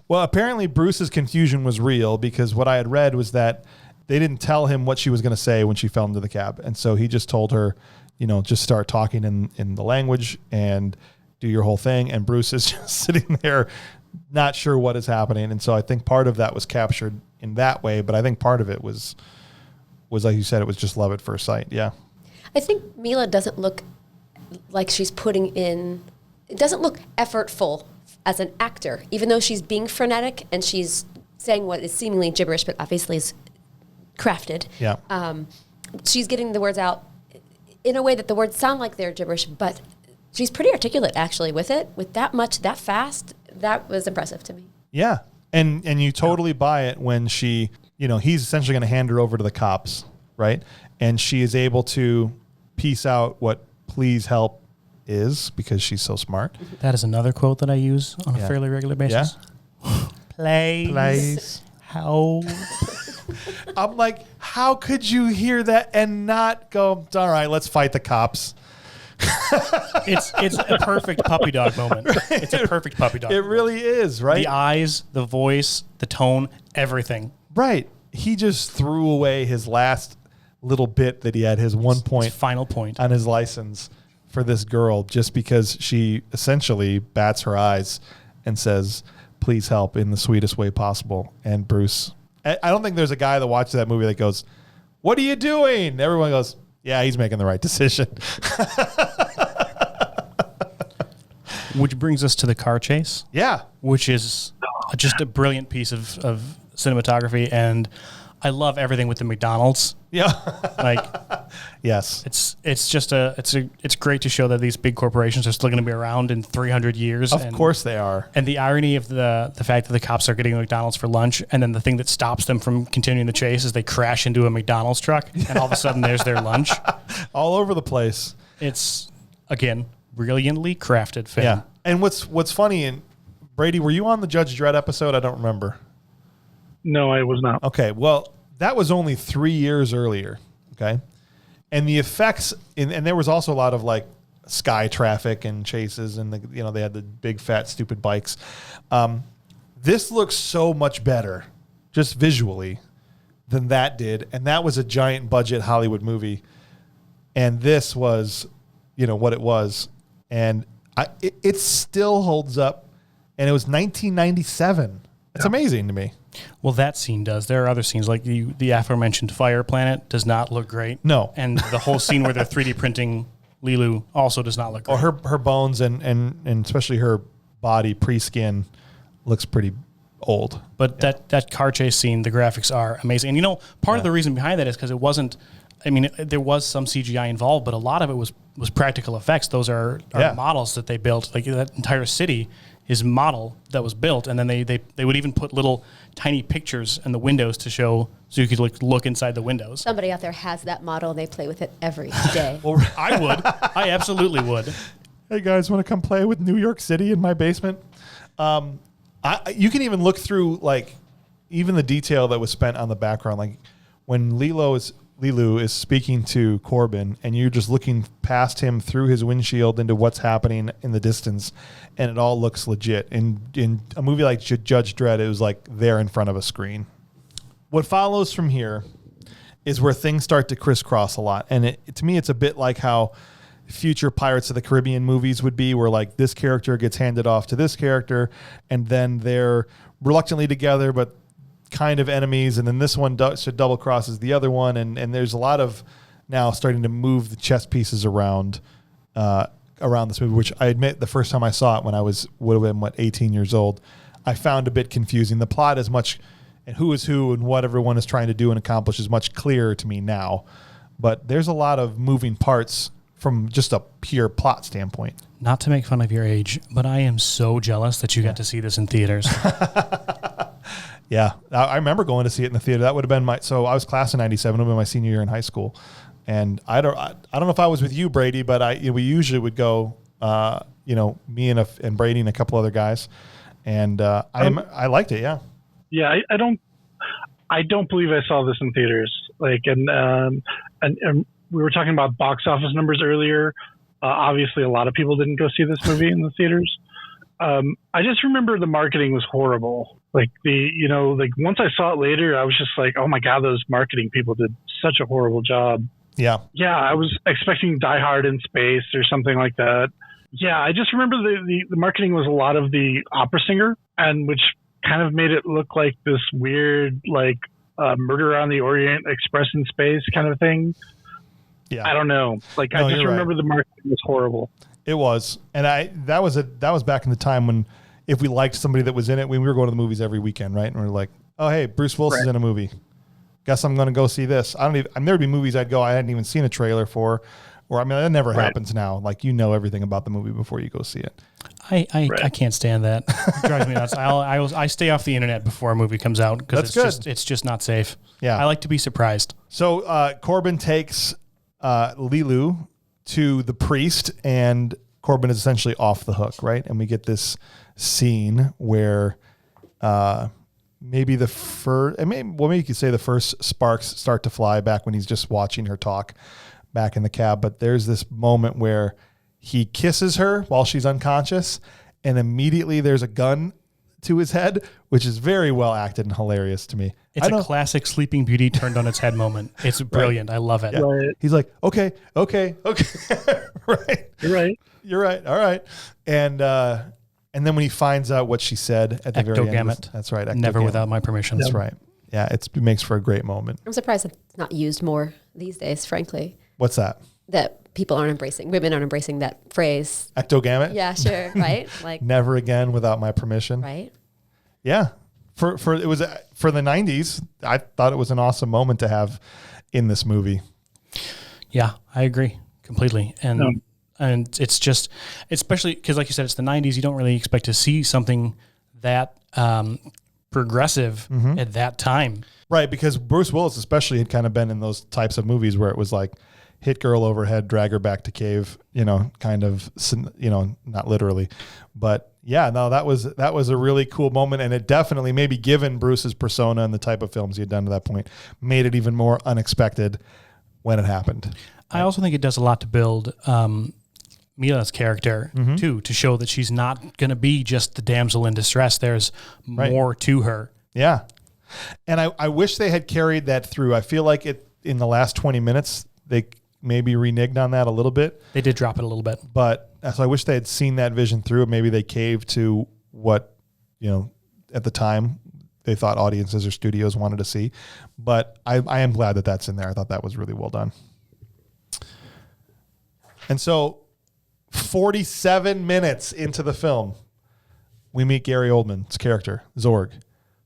Well, apparently Bruce's confusion was real because what I had read was that they didn't tell him what she was going to say when she fell into the cab. And so he just told her, just start talking in the language and do your whole thing. And Bruce is just sitting there not sure what is happening. And so I think part of that was captured in that way. But I think part of it was like you said, it was just love at first sight. Yeah.
I think Milla doesn't look like she's putting in, it doesn't look effortful as an actor, even though she's being frenetic and she's saying what is seemingly gibberish, but obviously is crafted.
Yeah.
She's getting the words out in a way that the words sound like they're gibberish, but she's pretty articulate actually with it, with that much, that fast. That was impressive to me.
Yeah. And you totally buy it when she, he's essentially going to hand her over to the cops, right? And she is able to piece out what Pleeease Halp is because she's so smart.
That is another quote that I use on a fairly regular basis.
Yeah.
Pleeease Halp.
I'm like, how could you hear that and not go, all right, let's fight the cops?
It's a perfect puppy dog moment. It's a perfect puppy dog.
It really is, right?
The eyes, the voice, the tone, everything.
Right. He just threw away his last little bit that he had, his
final point
on his license for this girl, just because she essentially bats her eyes and says, please help in the sweetest way possible. And Bruce, I don't think there's a guy that watches that movie that goes, what are you doing? Everyone goes, yeah, he's making the right decision.
Which brings us to the car chase.
Yeah.
Which is just a brilliant piece of cinematography. And I love everything with the McDonald's.
Yeah.
Like,
yes.
It's great to show that these big corporations are still going to be around in 300 years.
Of course they are.
And the irony of the fact that the cops are getting a McDonald's for lunch, and then the thing that stops them from continuing the chase is they crash into a McDonald's truck, and all of a sudden there's their lunch.
All over the place.
It's, again, brilliantly crafted film.
Yeah. And what's funny, and Brady, were you on the Judge Dredd episode? I don't remember.
No, I was not.
Okay, well, that was only 3 years earlier, okay? And the effects, and there was also a lot of, like, sky traffic and chases, and, they had the big, fat, stupid bikes. This looks so much better, just visually, than that did. And that was a giant budget Hollywood movie. And this was, what it was. And it still holds up. And it was 1997. It's amazing to me.
Well, that scene does. There are other scenes, like the aforementioned fire planet does not look great.
No.
And the whole scene where they're 3D printing Lilu also does not look great.
Or her bones and especially her body pre-skin looks pretty old.
But that car chase scene, the graphics are amazing. And part of the reason behind that is because it wasn't, there was some CGI involved, but a lot of it was practical effects. Those are models that they built. Like that entire city is model that was built, and then they would even put little tiny pictures in the windows to show, so you could look inside the windows.
Somebody out there has that model and they play with it every day.
Well, I would. I absolutely would.
Hey guys, want to come play with New York City in my basement? You can even look through like even the detail that was spent on the background, like when Lilu is speaking to Corbin, and you're just looking past him through his windshield into what's happening in the distance, and it all looks legit. In a movie like Judge Dredd, it was like there in front of a screen. What follows from here is where things start to crisscross a lot, and to me, it's a bit like how future Pirates of the Caribbean movies would be, where like this character gets handed off to this character, and then they're reluctantly together, but kind of enemies, and then this one double crosses the other one, and there's a lot of now starting to move the chess pieces around this movie, which I admit the first time I saw it when I would have been 18 years old, I found a bit confusing. The plot is much, and who is who and what everyone is trying to do and accomplish is much clearer to me now, but there's a lot of moving parts from just a pure plot standpoint. Not
to make fun of your age, but I am so jealous that you got to see this in theaters.
Yeah, I remember going to see it in the theater. That would have been so I was class of 97, it would have been my senior year in high school. And I don't know if I was with you, Brady, but we usually would go me and Brady and a couple other guys, and I liked it. Yeah.
Yeah, I don't believe I saw this in theaters. And we were talking about box office numbers earlier. Obviously, a lot of people didn't go see this movie in the theaters. I just remember the marketing was horrible. Once I saw it later, I was just like, oh my God, those marketing people did such a horrible job.
Yeah.
Yeah, I was expecting Die Hard in space or something like that. Yeah, I just remember the marketing was a lot of the opera singer, and which kind of made it look like this weird, Murder on the Orient Express in space kind of thing.
Yeah.
I don't know. I just remember the marketing was horrible.
It was. And that was back in the time when if we liked somebody that was in it, we were going to the movies every weekend, right? And we were like, oh, hey, Bruce Willis is in a movie. Guess I'm going to go see this. There'd be movies I'd go I hadn't even seen a trailer for. Or, that never happens now. Everything about the movie before you go see it.
I can't stand that. It drives me nuts. I stay off the internet before a movie comes out because it's just not safe.
Yeah.
I like to be surprised.
So Corbin takes Lilu to the priest, and Corbin is essentially off the hook, right? And we get this scene where maybe you could say the first sparks start to fly back when he's just watching her talk back in the cab. But there's this moment where he kisses her while she's unconscious, and immediately there's a gun to his head, which is very well acted and hilarious to me.
It's a classic Sleeping Beauty turned on its head moment. It's brilliant. I love it.
Yeah. Right. He's like, okay. Right. You're right. All right. And then when he finds out what she said at the very end. That's right.
Never without my permission.
That's right. Yeah. It makes for a great moment.
I'm surprised it's not used more these days, frankly.
What's that?
That women aren't embracing that phrase.
Ectogamut?
Yeah, sure. Right?
Never again without my permission.
Right.
Yeah. For the 90s, I thought it was an awesome moment to have in this movie.
Yeah, I agree completely. And it's just, especially because like you said, it's the 90s, you don't really expect to see something that progressive at that time.
Right, because Bruce Willis especially had kind of been in those types of movies where it was like hit girl overhead, drag her back to cave, kind of, not literally. But yeah, no, that was a really cool moment. And it definitely, maybe given Bruce's persona and the type of films he had done to that point, made it even more unexpected when it happened.
I also think it does a lot to build Milla's character, too, to show that she's not going to be just the damsel in distress. There's more to her.
Yeah. And I wish they had carried that through. I feel like in the last 20 minutes, they maybe reneged on that a little bit.
They did drop it a little bit.
But so I wish they had seen that vision through. Maybe they caved to what, at the time they thought audiences or studios wanted to see. But I am glad that that's in there. I thought that was really well done. And so 47 minutes into the film, we meet Gary Oldman's character, Zorg.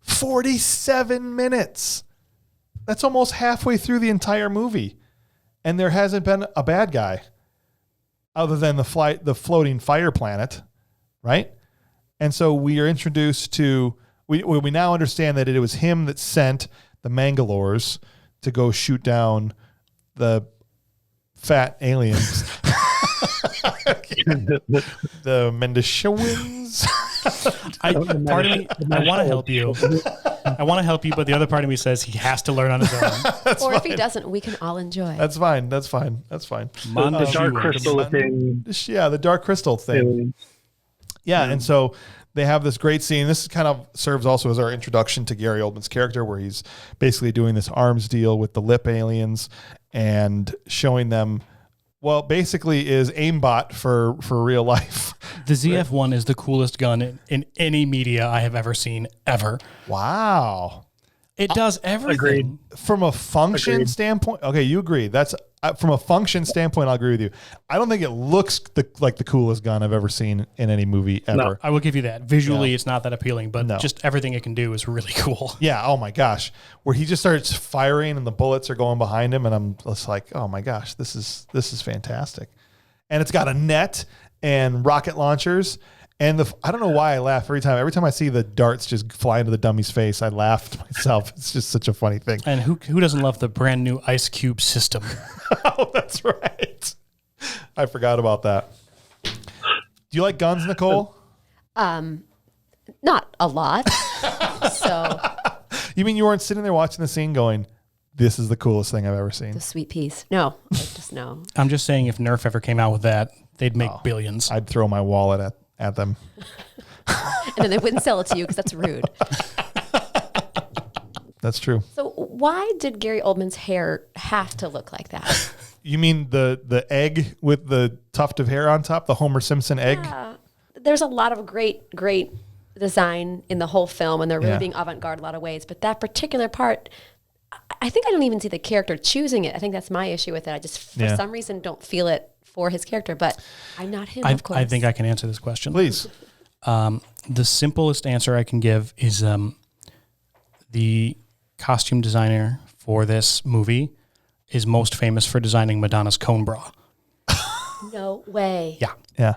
47 minutes. That's almost halfway through the entire movie. And there hasn't been a bad guy other than the floating fire planet, right? And so we are introduced to, we now understand that it was him that sent the Mangalores to go shoot down the fat aliens. The Mendishawins.
Part of me, I want to help you. I want to help you, but the other part of me says he has to learn on his own.
Or if he doesn't, we can all enjoy.
That's fine.
The dark crystal thing.
Yeah, the dark crystal thing. Yeah, and so they have this great scene. This kind of serves also as our introduction to Gary Oldman's character, where he's basically doing this arms deal with the lip aliens and showing them, well, basically is aimbot for real life.
The ZF-1 is the coolest gun in any media I have ever seen, ever.
Wow.
It does everything.
Agreed.
From a function standpoint, okay, you agree. That's from a function standpoint, I'll agree with you. I don't think it looks like the coolest gun I've ever seen in any movie ever.
No, I will give you that. Visually, it's not that appealing, but just everything it can do is really cool.
Yeah. Oh my gosh. Where he just starts firing and the bullets are going behind him, and I'm just like, oh my gosh, this is fantastic. And it's got a net and rocket launchers. And I don't know why I laugh every time I see the darts just fly into the dummy's face. I laugh to myself. It's just such a funny thing.
And who doesn't love the brand new Ice Cube system?
Oh, that's right. I forgot about that. Do you like guns, Nicole?
Not a lot. So
You mean you weren't sitting there watching the scene going, this is the coolest thing I've ever seen?
the sweet piece. No, I just no.
I'm just saying if Nerf ever came out with that, they'd make billions.
I'd throw my wallet at them.
And then they wouldn't sell it to you because that's rude.
That's true.
So why did Gary Oldman's hair have to look like that?
You mean the egg with the tuft of hair on top, the Homer Simpson egg?
There's a lot of great design in the whole film, and they're really
Yeah.
being avant-garde in a lot of ways. But that particular part, I think I don't even see the character choosing it. I think that's my issue with it. I just, for some reason, don't feel it for his character. But I'm not him, of course.
I think I can answer this question.
Please.
The simplest answer I can give is the costume designer for this movie is most famous for designing Madonna's cone bra.
No way.
Yeah.
Yeah.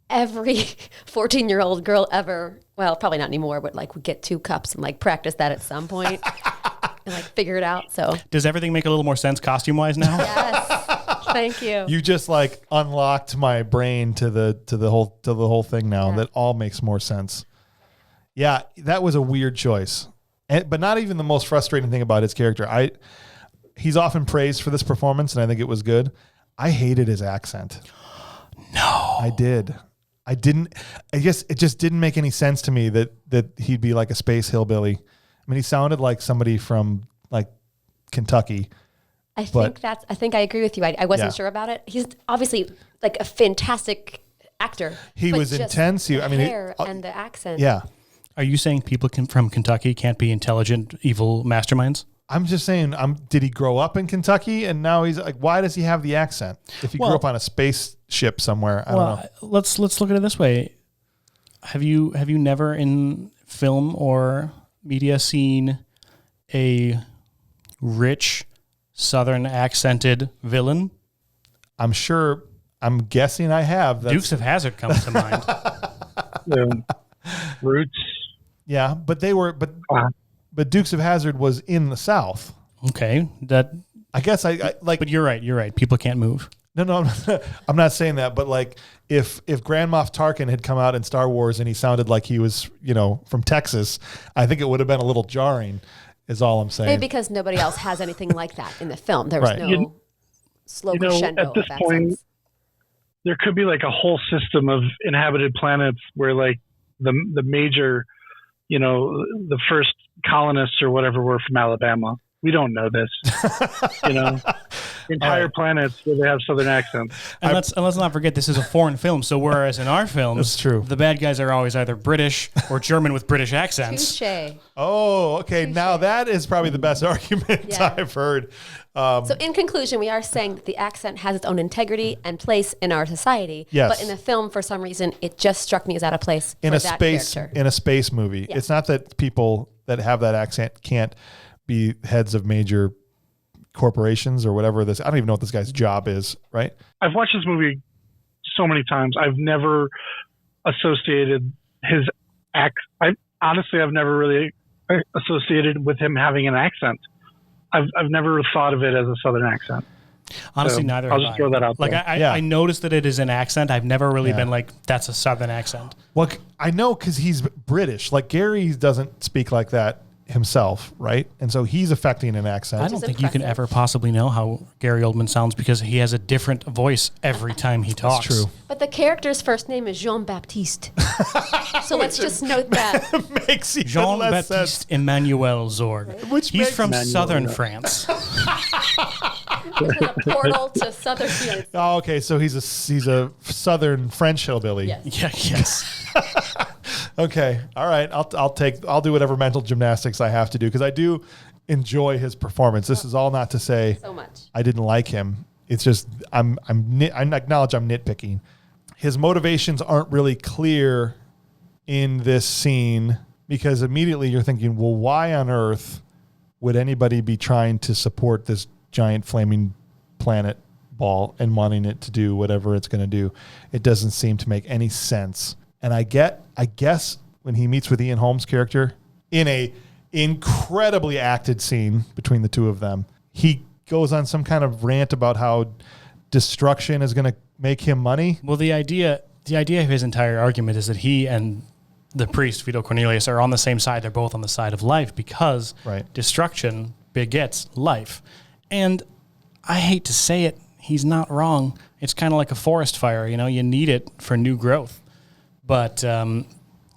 Every 14-year-old girl ever, well, probably not anymore, but like would get 2 cups and like practice that at some point and like figure it out. So
Does everything make a little more sense costume-wise now?
yes, thank you.
You just like unlocked my brain to the whole thing now.
Yeah.
That all makes more sense. Yeah, that was a weird choice. But not even the most frustrating thing about his character. He's often praised for this performance, and I think it was good. I hated his accent.
No.
I did. I didn't. I guess it just didn't make any sense to me that he'd be like a space hillbilly. I mean, he sounded like somebody from like Kentucky.
I think I agree with you. I wasn't sure about it. He's obviously like a fantastic actor.
He
but
was
just
intense.
The
I mean,
hair and the accent.
Yeah.
Are you saying people from Kentucky can't be intelligent, evil masterminds?
I'm just saying, did he grow up in Kentucky and now he's like, why does he have the accent? If he grew up on a spaceship somewhere, I don't know.
Let's look at it this way. Have you never in film or media seen a rich Southern accented villain?
I'm guessing I have.
Dukes of Hazzard comes to mind.
Roots.
Yeah, but but Dukes of Hazzard was in the South.
Okay,
I guess I like.
But you're right. People can't move.
No, I'm not saying that. But like, if Grand Moff Tarkin had come out in Star Wars and he sounded like he was, from Texas, I think it would have been a little jarring. Is all I'm saying.
Maybe because nobody else has anything like that in the film. There was
Right.
no slow crescendo
at this
of
point,
accents.
there could be like a whole system of inhabited planets where like the major, the first colonists or whatever were from Alabama. We don't know this. Entire planets where they have Southern accents.
And let's not forget this is a foreign film. So whereas in our films,
That's true.
the bad guys are always either British or German with British accents.
Touche.
Oh, okay. Now that is probably the best argument
Yeah.
I've heard.
So in conclusion, we are saying that the accent has its own integrity and place in our society.
Yes.
But in the film, for some reason, it just struck me as out of place
in
for
a
that
space
character.
in a space movie.
Yeah.
It's not that people that have that accent can't be heads of major corporations or whatever this. I don't even know what this guy's job is, right?
I've watched this movie so many times. I've never associated his I've never really associated with him having an accent. I've never thought of it as a Southern accent.
Honestly,
So,
neither
I'll
have
just throw that out
Like
there.
I noticed that it is an accent. I've never really been like, that's a Southern accent.
Well, I know because he's British. Like Gary doesn't speak like that himself, right? And so he's affecting an accent.
I don't
is
think you can
impressive.
ever possibly know how Gary Oldman sounds because he has a different voice every time he talks.
That's true.
But the character's first name is Jean-Baptiste. So let's just note that.
Makes even less sense.
Jean-Baptiste Emmanuel Zorg.
Which
He's
makes-
from
Emmanuel,
southern
yeah.
France.
It's a portal to Southern United.
Oh, okay. So he's a Southern French hillbilly.
Yes.
Yeah, yes.
Okay. All right. I'll do whatever mental gymnastics I have to do because I do enjoy his performance. This is all not to say
So much.
I didn't like him. It's just I acknowledge I'm nitpicking. His motivations aren't really clear in this scene because immediately you're thinking, well, why on earth would anybody be trying to support this giant flaming planet ball and wanting it to do whatever it's going to do? It doesn't seem to make any sense. And I guess when he meets with Ian Holmes' character in a incredibly acted scene between the two of them, he goes on some kind of rant about how destruction is going to make him money.
Well, the idea The idea of his entire argument is that he and the priest, Vito Cornelius, are on the same side. They're both on the side of life because destruction begets life. And I hate to say it, he's not wrong. It's kind of like a forest fire. You need it for new growth. But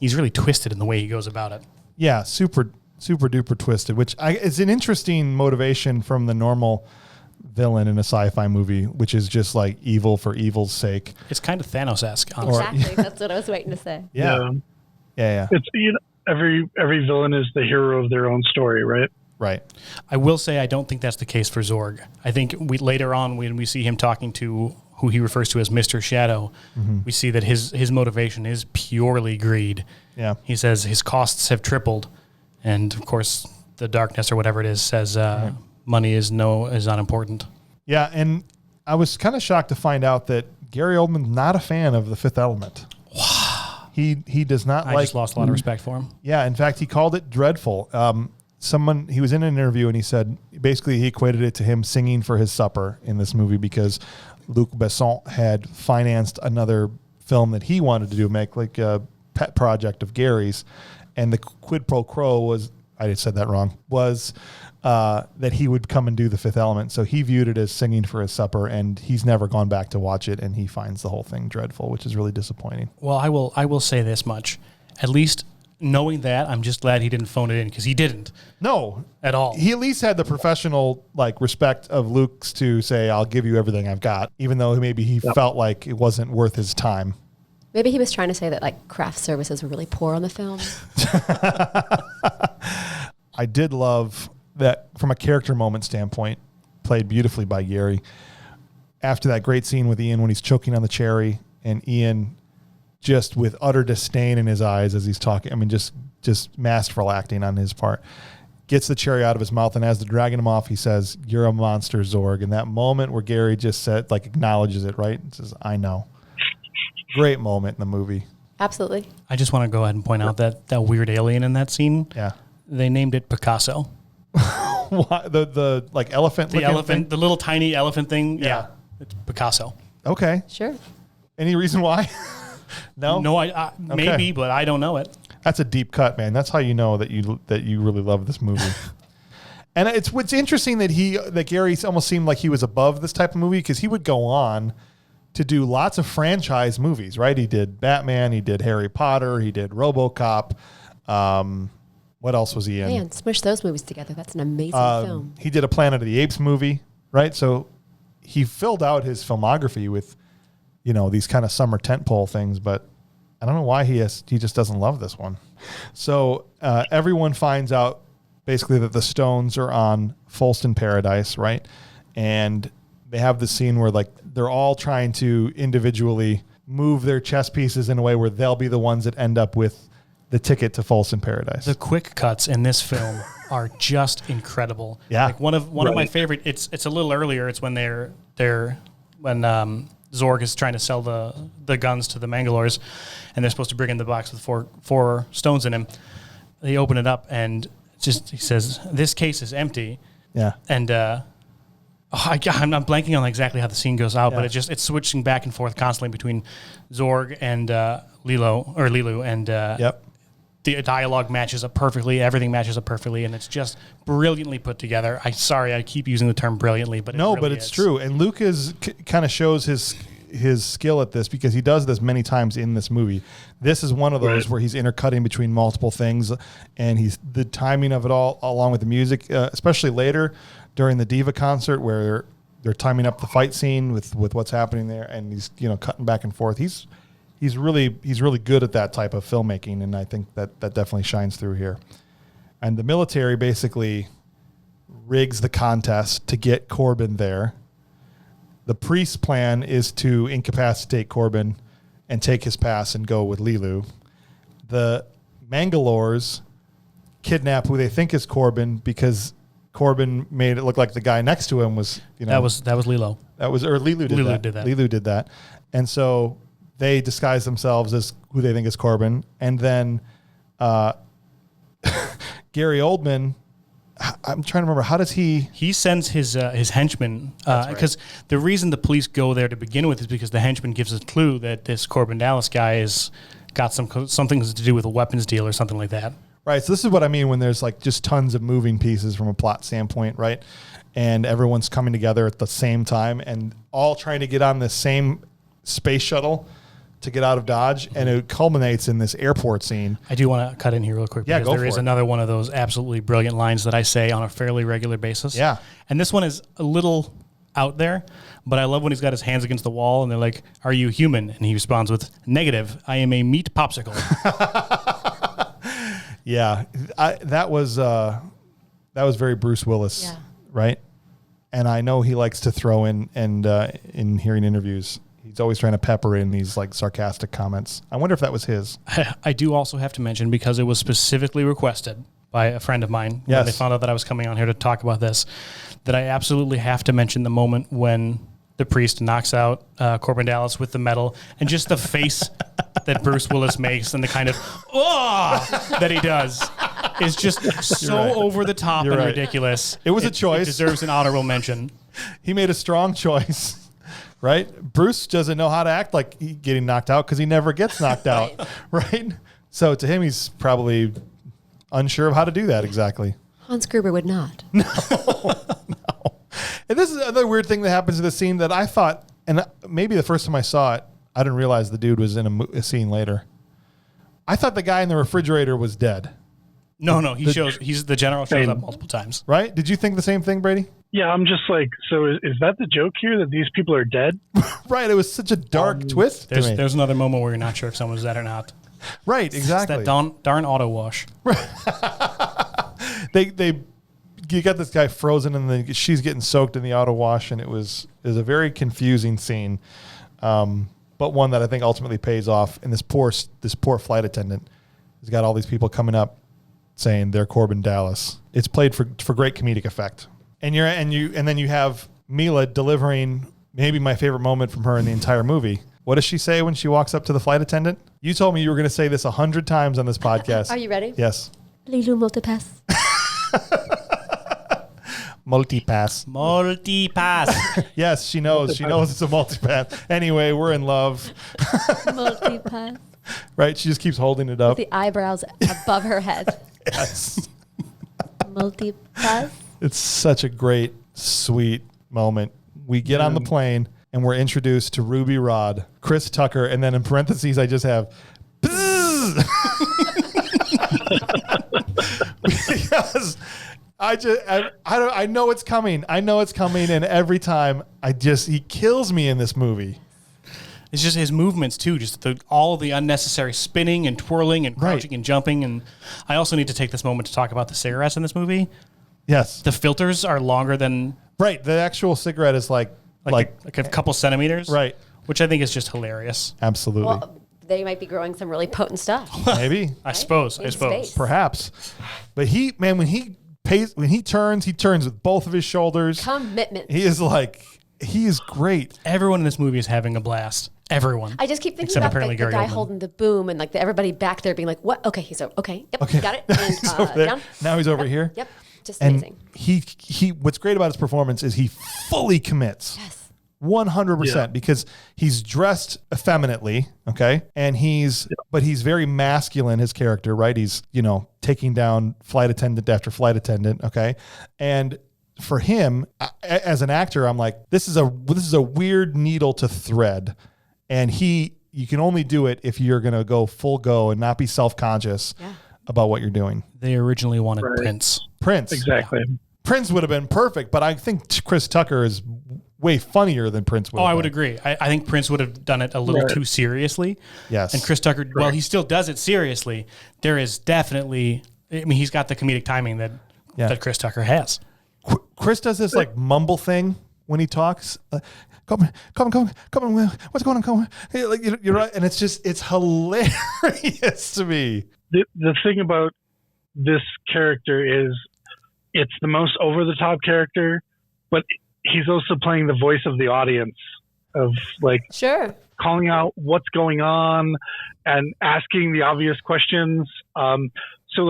he's really twisted in the way he goes about it.
Yeah, super duper twisted, which is an interesting motivation from the normal villain in a sci-fi movie, which is just like evil for evil's sake.
It's kind of Thanos-esque, honestly.
Exactly. That's what I was waiting to say.
Yeah.
It's every villain is the hero of their own story, right?
Right.
I will say I don't think that's the case for Zorg. I think later on when we see him talking to who he refers to as Mr. Shadow, we see that his motivation is purely greed.
Yeah.
He says his costs have tripled, and of course the darkness or whatever it is says money is not important.
Yeah, and I was kind of shocked to find out that Gary Oldman's not a fan of The Fifth Element. Wow. He does not
I just lost a lot of respect for him.
Yeah, in fact, he called it dreadful. He was in an interview and he said basically he equated it to him singing for his supper in this movie because Luc Besson had financed another film that he wanted to make like a pet project of Gary's, and the quid pro quo was, I said that wrong, was that he would come and do The Fifth Element. So he viewed it as singing for his supper, and he's never gone back to watch it, and he finds the whole thing dreadful, which is really disappointing.
Well, I will say this much. At least knowing that, I'm just glad he didn't phone it in, because he didn't.
No.
At all.
He at least had the professional respect of Luke's to say, I'll give you everything I've got, even though maybe he felt like it wasn't worth his time.
Maybe he was trying to say that craft services were really poor on the film.
I did love that from a character moment standpoint, played beautifully by Gary. After that great scene with Ian when he's choking on the cherry, and Ian just with utter disdain in his eyes as he's talking, I mean, just masterful acting on his part, gets the cherry out of his mouth, and as they're dragging him off, he says, "You're a monster, Zorg." And that moment where Gary just said, acknowledges it, right? And says, "I know." Great moment in the movie.
Absolutely.
I just want to go ahead and point out that weird alien in that scene.
Yeah.
They named it Picasso.
What, the elephant?
The elephant, the little tiny elephant thing. Yeah. It's Picasso.
Okay.
Sure.
Any reason why? No.
No, maybe, but I don't know it.
That's a deep cut, man. That's how you know that you really love this movie. And it's interesting that Gary almost seemed like he was above this type of movie, because he would go on to do lots of franchise movies, right? He did Batman, he did Harry Potter, he did RoboCop. What else was he in?
Man, smush those movies together. That's an amazing film.
He did a Planet of the Apes movie, right? So he filled out his filmography with, these kind of summer tentpole things, but I don't know why he just doesn't love this one. So everyone finds out basically that the stones are on Folston Paradise, right? And they have this scene where they're all trying to individually move their chess pieces in a way where they'll be the ones that end up with the ticket to Folston Paradise.
The quick cuts in this film are just incredible.
Yeah.
One of my favorite. It's a little earlier. It's when when Zorg is trying to sell the guns to the Mangalores, and they're supposed to bring in the box with four stones in him. They open it up, and he says, "This case is empty."
Yeah.
And I'm blanking on exactly how the scene goes out, but it's switching back and forth constantly between Zorg and Lilu, and
Yep.
The dialogue matches up perfectly. Everything matches up perfectly, and it's just brilliantly put together. I keep using the term brilliantly, but
it's true. And Luke kind of shows his skill at this, because he does this many times in this movie. This is one of those where he's intercutting between multiple things, and the timing of it all, along with the music, especially later during the Diva concert where they're timing up the fight scene with what's happening there, and he's cutting back and forth. He's really good at that type of filmmaking, and I think that definitely shines through here. And the military basically rigs the contest to get Corbin there. The priest's plan is to incapacitate Corbin and take his pass and go with Lilu. The Mangalores kidnap who they think is Corbin, because Corbin made it look like the guy next to him was,
that was Lilo.
Lilu did that. Lilu did that. And so they disguise themselves as who they think is Corbin. And then Gary Oldman I'm trying to remember. How does he?
He sends his henchmen because the reason the police go there to begin with is because the henchman gives a clue that this Corbin Dallas guy has got something to do with a weapons deal or something like that.
Right. So this is what I mean when there's like just tons of moving pieces from a plot standpoint, right? And everyone's coming together at the same time and all trying to get on this same space shuttle to get out of Dodge, and it culminates in this airport scene.
I do want to cut in here real quick because there is another one of those absolutely brilliant lines that I say on a fairly regular basis.
Yeah.
And this one is a little out there, but I love when he's got his hands against the wall and they're like, "Are you human?" And he responds with, "Negative. I am a meat popsicle."
Yeah. That was very Bruce Willis, right? And I know he likes to throw in hearing interviews. He's always trying to pepper in these like sarcastic comments. I wonder if that was his.
I do also have to mention, because it was specifically requested by a friend of mine when they found out that I was coming on here to talk about this, that I absolutely have to mention the moment when the priest knocks out Corbin Dallas with the medal, and just the face that Bruce Willis makes and the kind of that he does is just so over the top and ridiculous.
It was a choice.
It deserves an honorable mention.
He made a strong choice. Right? Bruce doesn't know how to act like getting knocked out because he never gets knocked out. Right? So to him, he's probably unsure of how to do that exactly.
Hans Gruber would not.
No. And this is another weird thing that happens in the scene that I thought, and maybe the first time I saw it, I didn't realize the dude was in a scene later. I thought the guy in the refrigerator was dead.
No, the general shows up multiple times.
Right? Did you think the same thing, Brady?
Yeah, I'm just like, so is that the joke here, that these people are deד?
Right. It was such a dark twist to me.
There's another moment where you're not sure if someone's dead or not.
Right, exactly.
It's that darn auto wash.
You got this guy frozen and she's getting soaked in the auto wash, and it was a very confusing scene, but one that I think ultimately pays off. And this poor flight attendant has got all these people coming up saying they're Corbin Dallas. It's played for great comedic effect. And then you have Milla delivering maybe my favorite moment from her in the entire movie. What does she say when she walks up to the flight attendant? You told me you were going to say this 100 times on this podcast.
Are you ready?
Yes.
Lilu multipass.
Multipass. Yes, she knows. She knows it's a multipass. Anyway, we're in love.
Multipass.
Right? She just keeps holding it up.
With the eyebrows above her head.
Yes.
Multipass.
It's such a great, sweet moment. We get on the plane and we're introduced to Ruby Rhod, Chris Tucker, and then in parentheses I just have because I know it's coming. I know it's coming, and every time he kills me in this movie.
It's just his movements too, just all the unnecessary spinning and twirling and crouching and jumping. And I also need to take this moment to talk about the cigarettes in this movie.
Yes.
The filters are longer than...
Right. The actual cigarette is like
a couple centimeters.
Right.
Which I think is just hilarious.
Absolutely.
Well, they might be growing some really potent stuff.
Maybe.
I suppose.
Space.
Perhaps. But when he turns with both of his shoulders.
Commitment.
He is great.
Everyone in this movie is having a blast. Everyone.
I just keep thinking
Except
about
apparently
the
Gary
guy
Oldman.
holding the boom and everybody back there being like, what? Okay, he's okay. Yep,
Okay.
got it. And
He's over there.
down.
Now he's over here.
Yep, just
And
amazing.
he what's great about his performance is he fully commits.
Yes.
100% because he's dressed effeminately, okay? And he's very masculine, his character, right? He's, taking down flight attendant after flight attendant, okay? And for him, as an actor, I'm like, this is a weird needle to thread. And you can only do it if you're going to go full go and not be self-conscious about what you're doing.
They originally wanted Prince.
Exactly.
Yeah. Prince would have been perfect, but I think Chris Tucker is way funnier than Prince would have
I
been.
would agree. I think Prince would have done it a little too seriously.
Yes.
And Chris Tucker, while he still does it seriously, there is definitely, he's got the comedic timing that Chris Tucker has.
Chris does this mumble thing when he talks. Come on. What's going on? Come on. You're right. And it's hilarious to me.
The thing about this character is it's the most over-the-top character, but he's also playing the voice of the audience of
sure,
calling out what's going on and asking the obvious questions. So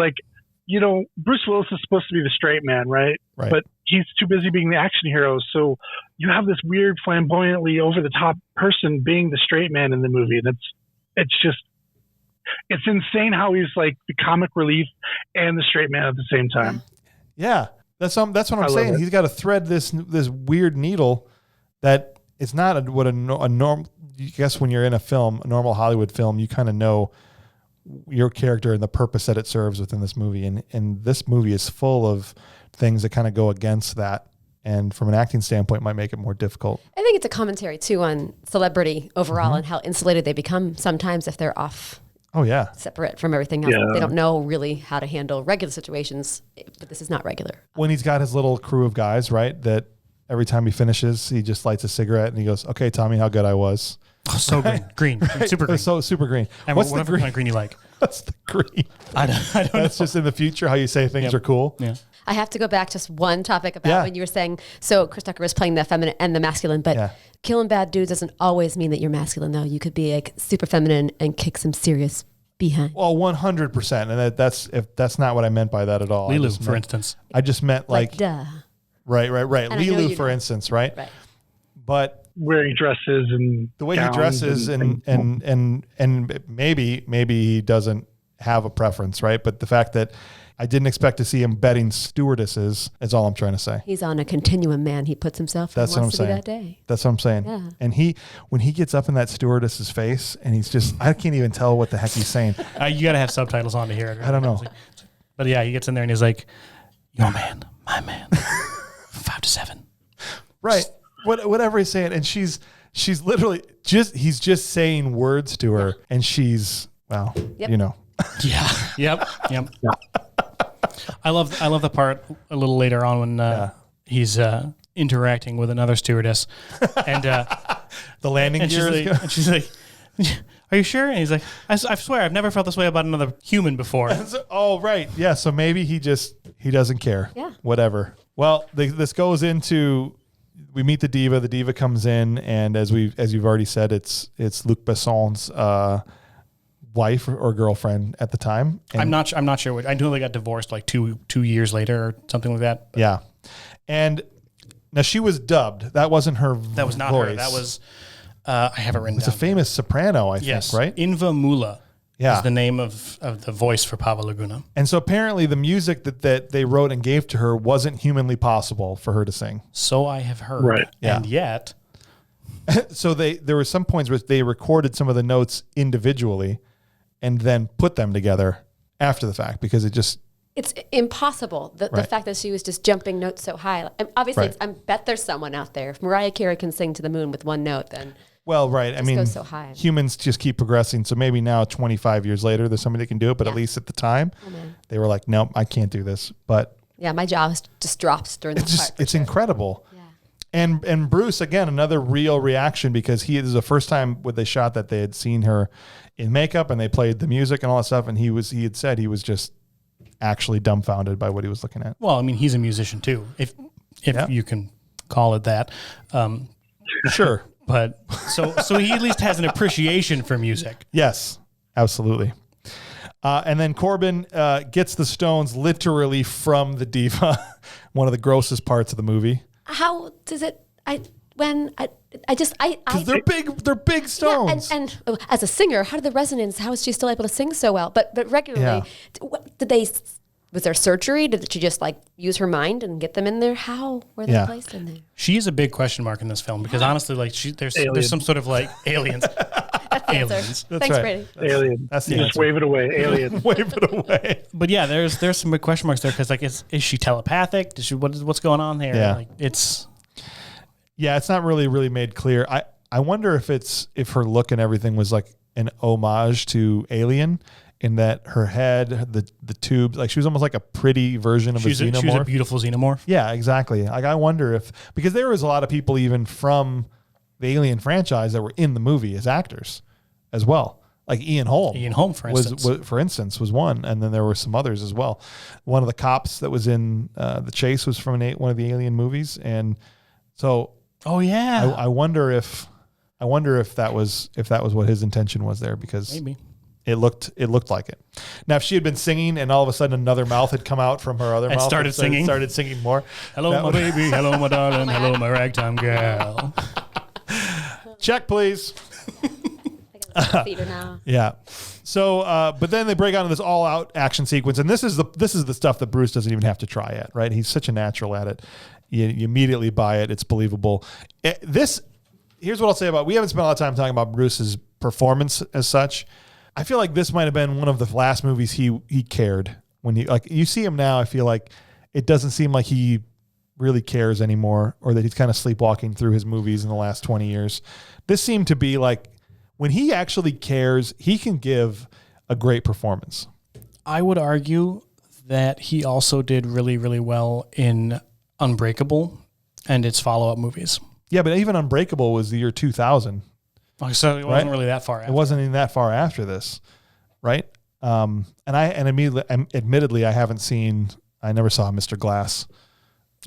Bruce Willis is supposed to be the straight man, right?
Right.
But he's too busy being the action hero. So you have this weird, flamboyantly over the top person being the straight man in the movie. And it's insane how he's like the comic relief and the straight man at the same time.
Yeah. That's what I'm saying. He's got to thread this weird needle that it's not a normal, I guess when you're in a normal Hollywood film, you kind of know your character and the purpose that it serves within this movie. And this movie is full of things that kind of go against that. And from an acting standpoint, might make it more difficult.
I think it's a commentary too on celebrity overall and how insulated they become sometimes if they're off.
Oh yeah.
Separate from everything else. Yeah. They don't know really how to handle regular situations, but this is not regular.
When he's got his little crew of guys, right, that every time he finishes, he just lights a cigarette and he goes, "Okay, Tommy, how good I was."
Oh, so green, right? Super green.
So super green.
And
what's
whatever
the green?
kind of green you like.
What's the green?
I don't know.
That's just in the future how you say things are cool.
Yeah.
I have to go back just one topic about when you were saying, so Chris Tucker was playing the feminine and the masculine, but killing bad dudes doesn't always mean that you're masculine, though. You could be like super feminine and kick some serious behind.
Well, 100%. And that's not what I meant by that at all.
Lilu, for instance.
I just meant like
duh.
Right. Lilu, for instance, right?
Right.
But
wearing dresses and
the way he dresses and maybe he doesn't have a preference, right? But the fact that I didn't expect to see him betting stewardesses is all I'm trying to say.
He's on a continuum, man. He puts himself
That's
where he
what
wants
I'm
to be
saying.
that day.
That's what I'm saying.
Yeah.
And when he gets up in that stewardess's face and he's just, I can't even tell what the heck he's saying.
You got to have subtitles on to hear it.
I don't know.
But yeah, he gets in there and he's like, "Your man, my man, 5 to 7." Right.
Whatever he's saying. And she's literally he's just saying words to her and she's, well, you know.
Yeah. Yep. I love the part a little later on when he's interacting with another stewardess and
the landing gear.
And she's like, "Are you sure?" And he's like, I swear, I've never felt this way about another human before."
Oh, right. Yeah. So maybe he doesn't care.
Yeah.
Whatever. Well, this goes into, we meet the diva. The diva comes in, and as you've already said, it's Luc Besson's wife or girlfriend at the time. And
I'm not sure. I know they got divorced like two years later or something like that.
Yeah. And now she was dubbed. That wasn't her voice.
That was not her. That was, I have it written down.
It's a famous soprano, I think, right?
Inva Mula is the name of the voice for Pava Laguna.
And so apparently the music that they wrote and gave to her wasn't humanly possible for her to sing.
So I have heard.
Right.
And yet.
So there were some points where they recorded some of the notes individually and then put them together after the fact because
it's impossible. The fact that she was just jumping notes so high. Obviously, I bet there's someone out there. If Mariah Carey can sing to the moon with one note, then
I mean,
goes so high.
Humans just keep progressing. So maybe now, 25 years later, there's somebody that can do it. But at least at the time, they were like, "Nope, I can't do this." But
yeah, my jaw just drops during the part.
It's incredible. Yeah. And Bruce, again, another real reaction because this is the first time when they shot that they had seen her in makeup and they played the music and all that stuff. And he had said he was just actually dumbfounded by what he was looking at.
Well, I mean, he's a musician too, if you can call it that.
Sure.
But so he at least has an appreciation for music.
Yes, absolutely. And then Corbin gets the stones literally from the diva, one of the grossest parts of the movie.
How does it?
Because they're big stones.
Yeah, and as a singer, how did the resonance? How is she still able to sing so well? But regularly, did they? Was there surgery? Did she just like use her mind and get them in there? How were they placed in there?
She is a big question mark in this film because honestly, like there's some sort of like aliens.
That's the
aliens.
Thanks,
right.
Brady.
Alien.
That's the
Just
answer.
wave it away. Alien.
Wave it away.
But yeah, there's some big question marks there because like is she telepathic? What's going on there?
Yeah.
Like, it's
not really made clear. I wonder if her look and everything was like an homage to Alien. In that her head, the tubes, like she was almost like a pretty version of a xenomorph.
She was a beautiful xenomorph.
Yeah, exactly. Like I wonder because there was a lot of people even from the Alien franchise that were in the movie as actors as well. Like Ian Holm.
Ian Holm, for instance.
was one, and then there were some others as well. One of the cops that was in The Chase was from one of the Alien movies, and so.
Oh yeah.
I wonder if that was what his intention was there because
maybe.
It looked like it. Now, if she had been singing and all of a sudden another mouth had come out from her other
And
mouth
started singing
more.
Hello, my baby. Hello, my darling. Hello, my ragtime girl.
Check, please.
I got a theater now.
Yeah. So, but then they break out into this all-out action sequence, and this is the stuff that Bruce doesn't even have to try at, right? He's such a natural at it. You immediately buy it. It's believable. Here's what I'll say about. We haven't spent a lot of time talking about Bruce's performance as such. I feel like this might have been one of the last movies he cared. When you see him now, I feel like it doesn't seem like he really cares anymore, or that he's kind of sleepwalking through his movies in the last 20 years. This seemed to be like when he actually cares, he can give a great performance.
I would argue that he also did really, really well in Unbreakable and its follow-up movies.
Yeah, but even Unbreakable was the year 2000.
So it wasn't really that far after.
It wasn't even that far after this, right? Admittedly, I never saw Mr. Glass,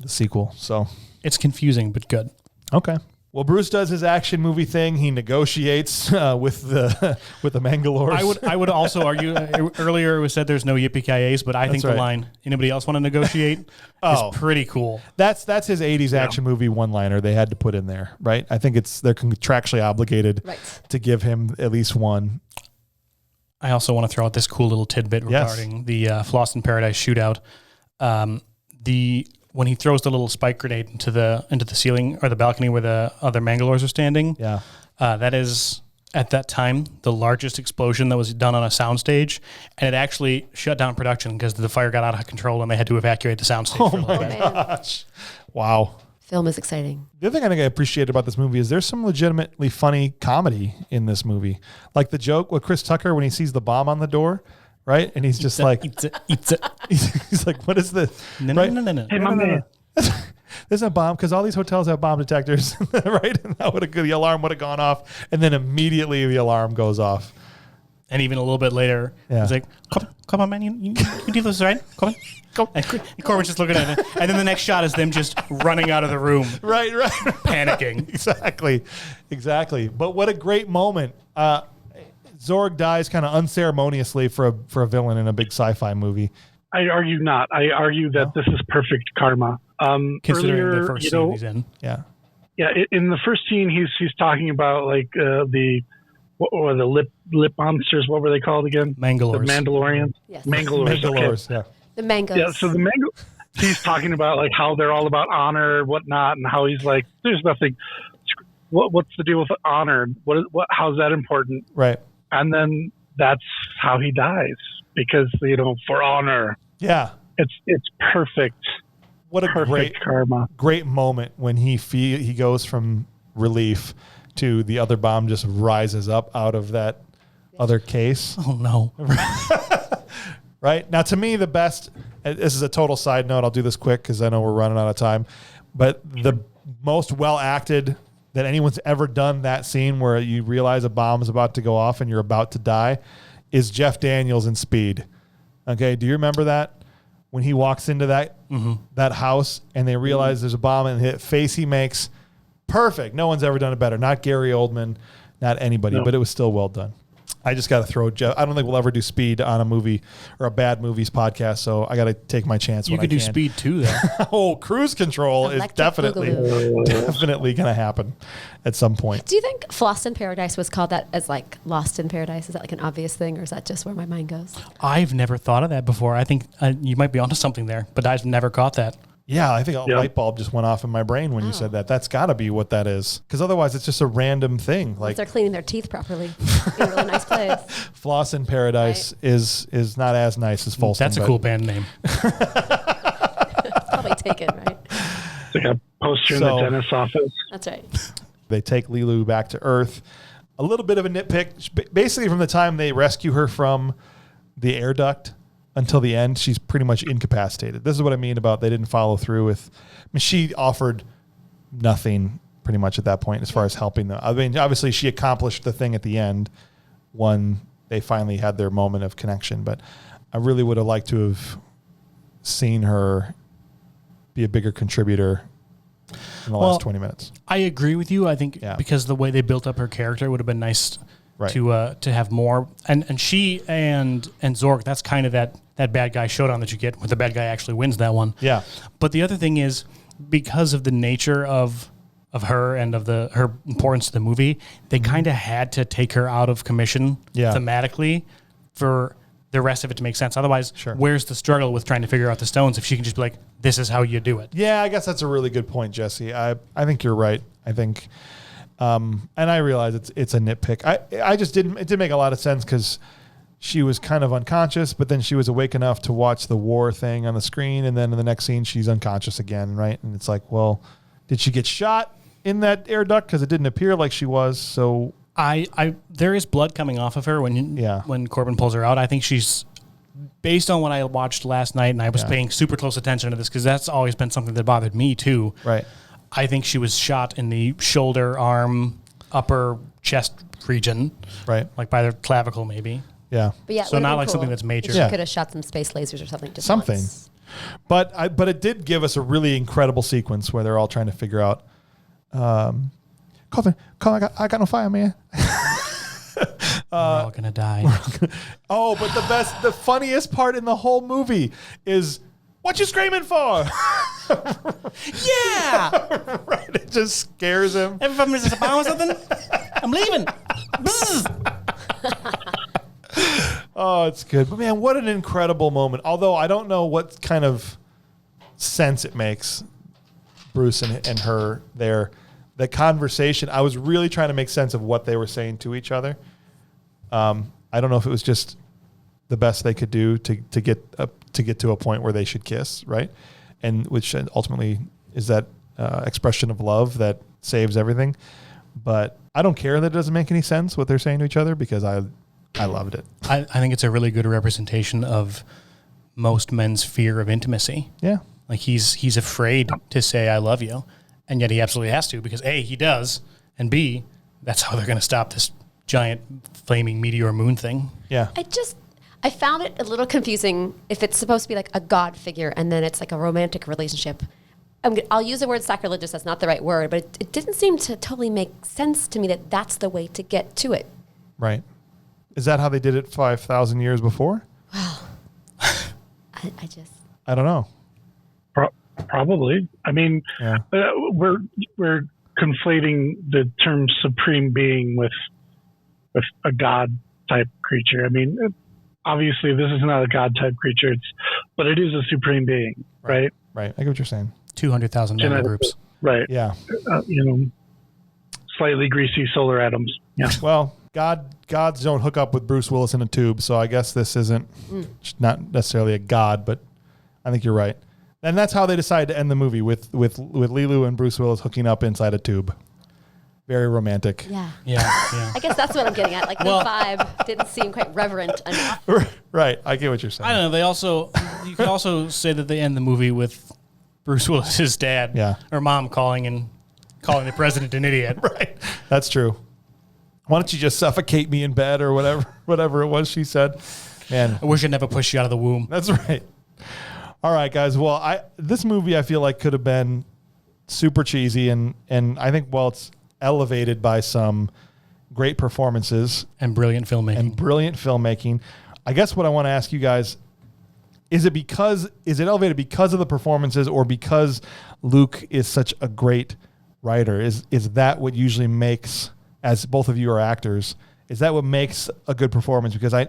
the sequel. So
it's confusing, but good.
Okay. Well, Bruce does his action movie thing. He negotiates with the Mangalores.
I would also argue earlier it was said there's no yippee-ki-yays, but I think the line "Anybody else want to negotiate?" is pretty cool.
That's his '80s action movie one-liner they had to put in there, right? I think they're contractually obligated to give him at least one.
I also want to throw out this cool little tidbit regarding the Floss in Paradise shootout. When he throws the little spike grenade into the ceiling or the balcony where the other Mangalores are standing, that is at that time the largest explosion that was done on a soundstage, and it actually shut down production because the fire got out of control and they had to evacuate the soundstage.
Oh my gosh! Wow.
Film is exciting.
The other thing I think I appreciate about this movie is there's some legitimately funny comedy in this movie, like the joke with Chris Tucker when he sees the bomb on the door. Right? And he's just like, he's like, what is this?
No.
Hey, my man.
There's a bomb because all these hotels have bomb detectors, right? And the alarm would have gone off, and then immediately the alarm goes off.
And even a little bit later, he's like, come on, man, you do this, right? Come on, go. And Corbin's just looking at it. And then the next shot is them just running out of the room.
Right.
Panicking.
Exactly. But what a great moment. Zorg dies kind of unceremoniously for a villain in a big sci-fi movie.
I argue not. I argue that this is perfect karma.
Considering
earlier,
the first scene he's in.
Yeah.
In the first scene, he's talking about like the lip monsters. What were they called again?
Mangalores.
The Mandalorians.
Yes.
Mangalores.
Yeah.
The mangoes.
Yeah. So he's talking about like how they're all about honor, whatnot, and how he's like, there's nothing. What's the deal with honor? How's that important?
Right.
And then that's how he dies because, for honor.
Yeah.
It's perfect.
What a
perfect karma.
Great moment when he goes from relief to the other bomb just rises up out of that other case.
Oh, no.
Right? Now, to me, the best, this is a total side note. I'll do this quick because I know we're running out of time. But the most well-acted that anyone's ever done that scene where you realize a bomb is about to go off and you're about to die is Jeff Daniels in Speed. Okay, do you remember that? When he walks into that house and they realize there's a bomb and the face he makes, perfect. No one's ever done it better. Not Gary Oldman, not anybody, but it was still well done. I just got to throw Jeff. I don't think we'll ever do Speed on a movie or a bad movies podcast, so I got to take my chance.
You could do Speed too, though.
Cruise Control is definitely going to happen at some point.
Do you think Floss in Paradise was called that as like Lost in Paradise? Is that like an obvious thing, or is that just where my mind goes?
I've never thought of that before. I think you might be onto something there, but I've never caught that.
Yeah, I think a light bulb just went off in my brain when you said that. That's got to be what that is, because otherwise it's just a random thing. Like
they're cleaning their teeth properly in a really nice place.
Floss in Paradise is not as nice as Folston.
That's a cool band name.
Probably taken, right?
It's like a poster in the dentist's office.
That's right.
They take Lilu back to Earth. A little bit of a nitpick. Basically, from the time they rescue her from the air duct until the end, she's pretty much incapacitated. This is what I mean about they didn't follow through with. I mean, she offered nothing pretty much at that point as far as helping them. I mean, obviously she accomplished the thing at the end when they finally had their moment of connection. But I really would have liked to have seen her be a bigger contributor in the last 20 minutes.
I agree with you. I think because the way they built up her character would have been nice
Right.
to have more. And she and Zork, that's kind of that bad guy showdown that you get where the bad guy actually wins that one.
Yeah.
But the other thing is, because of the nature of her and of her importance to the movie, they kind of had to take her out of commission thematically for the rest of it to make sense. Otherwise, where's the struggle with trying to figure out the stones if she can just be like, this is how you do it?
Yeah, I guess that's a really good point, Jesse. I think you're right. I think, and I realize it's a nitpick. It didn't make a lot of sense because she was kind of unconscious, but then she was awake enough to watch the war thing on the screen, and then in the next scene, she's unconscious again, right? And it's like, well, did she get shot in that air duct? Because it didn't appear like she was, so...
there is blood coming off of her when Corbin pulls her out. I think she's, based on what I watched last night, and I was paying super close attention to this because that's always been something that bothered me too.
Right.
I think she was shot in the shoulder, arm, upper chest region. Right. Like by the clavicle maybe.
Yeah.
But yeah,
so not like something that's major.
She could have shot some space lasers or something. Once.
But it did give us a really incredible sequence where they're all trying to figure out, Colin, I got no fire, man.
We're all gonna die.
But the funniest part in the whole movie is, what you screaming for?
Yeah.
Right. It just scares him.
Everybody is a bomb or something? I'm leaving.
Oh, it's good. But man, what an incredible moment. Although I don't know what kind of sense it makes, Bruce and her there. The conversation, I was really trying to make sense of what they were saying to each other. I don't know if it was just the best they could do to get to a point where they should kiss, right? And which ultimately is that expression of love that saves everything. But I don't care that it doesn't make any sense what they're saying to each other because I loved it.
I think it's a really good representation of most men's fear of intimacy.
Yeah.
Like he's afraid to say I love you. And yet he absolutely has to because A, he does, and B, that's how they're going to stop this giant flaming meteor moon thing.
Yeah.
I found it a little confusing if it's supposed to be like a god figure and then it's like a romantic relationship. I'll use the word sacrilegious, that's not the right word, but it didn't seem to totally make sense to me that that's the way to get to it.
Right. Is that how they did it 5,000 years before?
Well,
I don't know.
Probably. I mean, we're conflating the term supreme being with a god type creature. I mean, obviously this is not a god type creature, but it is a supreme being, right?
Right. I get what you're saying.
200,000 member groups.
Right.
Yeah.
Slightly greasy solar atoms. Yeah.
Well, gods don't hook up with Bruce Willis in a tube, so I guess this isn't not necessarily a god, but I think you're right. And that's how they decided to end the movie with Lilu and Bruce Willis hooking up inside a tube. Very romantic.
Yeah.
I
guess that's what I'm getting at. Like the vibe didn't seem quite reverent enough.
Right. I get what you're saying.
I don't know. You could also say that they end the movie with Bruce Willis's dad or mom calling the president an idiot.
Right. That's true. Why don't you just suffocate me in bed or whatever it was she said. Man.
I wish I'd never pushed you out of the womb.
That's right. All right, guys. Well, this movie I feel like could have been super cheesy, and I think it's elevated by some great performances
and brilliant filmmaking. I guess what I want to ask you guys is it elevated because of the performances or because Luke is such a great writer? Is that what usually makes, as both of you are actors, is that what makes a good performance? Because I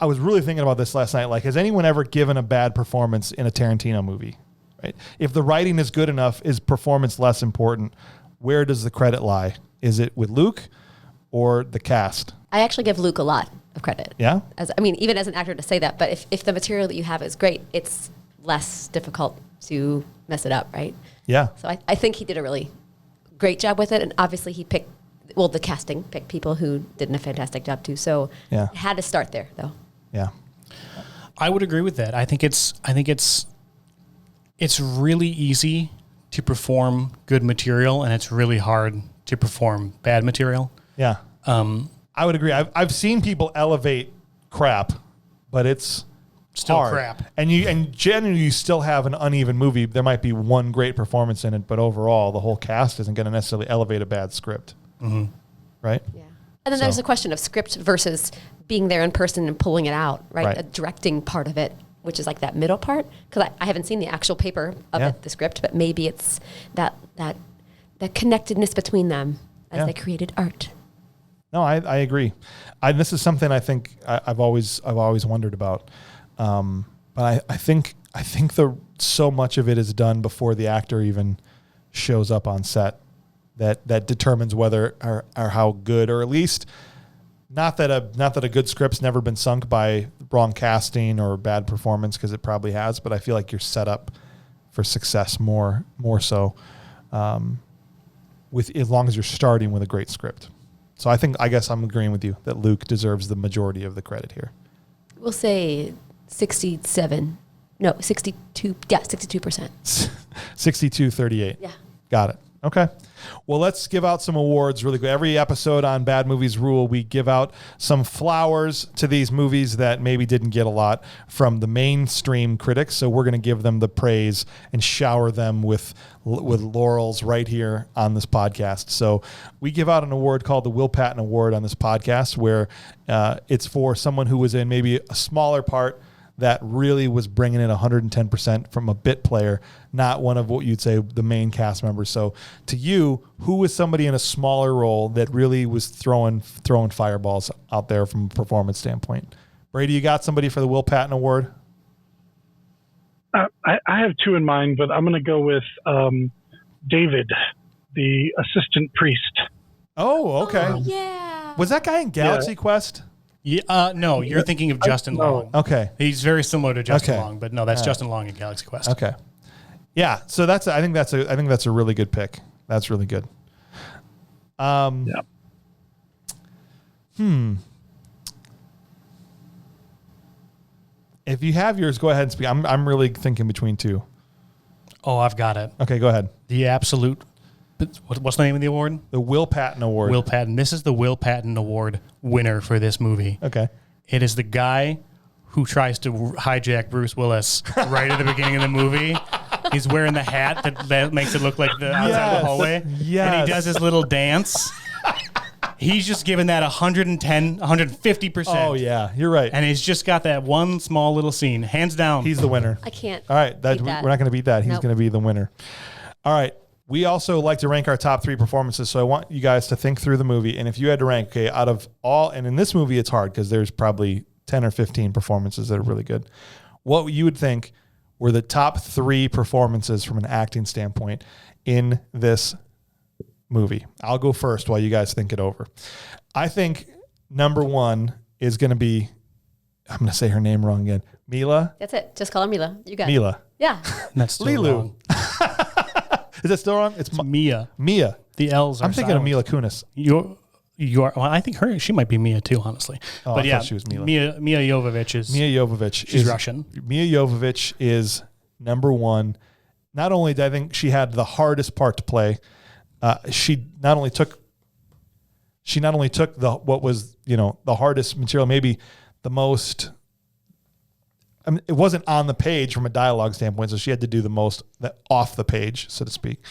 was really thinking about this last night. Like, has anyone ever given a bad performance in a Tarantino movie? Right? If the writing is good enough, is performance less important? Where does the credit lie? Is it with Luke or the cast?
I actually give Luke a lot of credit.
Yeah?
Even as an actor to say that, but if the material that you have is great, it's less difficult to mess it up, right?
Yeah.
So I think he did a really great job with it, and obviously he picked the casting picked people who did a fantastic job too. So it had to start there, though.
Yeah,
I would agree with that. I think it's really easy to perform good material, and it's really hard to perform bad material.
Yeah, I would agree. I've seen people elevate crap, but it's
still
hard.
Crap.
And generally you still have an uneven movie. There might be one great performance in it, but overall the whole cast isn't going to necessarily elevate a bad script. Mm-hmm. Right?
Yeah. And then there's a question of script versus being there in person and pulling it out, right?
Right.
The directing part of it, which is like that middle part. Because I haven't seen the actual paper of it, the script, but maybe it's that connectedness between them as they created art.
No, I agree. This is something I think I've always wondered about. But I think so much of it is done before the actor even shows up on set that determines whether or how good, or at least not that a good script's never been sunk by wrong casting or bad performance, because it probably has, but I feel like you're set up for success more so with as long as you're starting with a great script. So I guess I'm agreeing with you that Luke deserves the majority of the credit here.
We'll say 62%. Yeah, 62%.
62-38.
Yeah.
Got it. Okay. Well, let's give out some awards really quick. Every episode on Bad Movies Rule, we give out some flowers to these movies that maybe didn't get a lot from the mainstream critics. So we're going to give them the praise and shower them with laurels right here on this podcast. So we give out an award called the Will Patton Award on this podcast, where it's for someone who was in maybe a smaller part that really was bringing it 110% from a bit player, not one of what you'd say the main cast members. So to you, who was somebody in a smaller role that really was throwing fireballs out there from a performance standpoint? Brady, you got somebody for the Will Patton Award?
I have two in mind, but I'm going to go with David, the assistant priest.
Oh, okay.
Oh, yeah.
Was that guy in Galaxy Quest?
Yeah, no, you're thinking of Justin Long.
Okay.
He's very similar to Justin Long, but no, that's Justin Long in Galaxy Quest.
Okay. Yeah, so I think that's a really good pick. That's really good. If you have yours, go ahead and speak. I'm really thinking between two.
Oh, I've got it.
Okay, go ahead.
The absolute. What's the name of the award?
The Will Patton Award.
Will Patton. This is the Will Patton Award winner for this movie.
Okay.
It is the guy who tries to hijack Bruce Willis right at the beginning of the movie. He's wearing the hat that makes it look like the outside of the hallway.
Yes.
And he does his little dance. He's just given that 110, 150%.
Oh, yeah. You're right.
And he's just got that one small little scene. Hands down.
He's the winner.
I can't.
All right. We're not going to beat that. He's
Nope.
going to be the winner. All right. We also like to rank our top 3 performances, so I want you guys to think through the movie. And if you had to rank, okay, out of all, and in this movie it's hard because there's probably 10 or 15 performances that are really good. What you would think were the top 3 performances from an acting standpoint in this movie? I'll go first while you guys think it over. I think number 1 is going to be, I'm going to say her name wrong again, Milla.
That's it. Just call her Milla. You got it.
Milla.
Yeah.
That's still
Lilu.
wrong.
Is that still wrong? It's
Mia.
Mia.
The L's are
I'm thinking
silent.
of Mila Kunis.
You're well, I think she might be Mia too, honestly.
Oh,
but
I
yeah,
thought she was Mila.
Mia Jovovich is.
Milla Jovovich.
She's Russian.
Milla Jovovich is number 1. Not only did I think she had the hardest part to play, she not only took what was the hardest material, maybe the most. I mean, it wasn't on the page from a dialogue standpoint, so she had to do the most off the page, so to speak.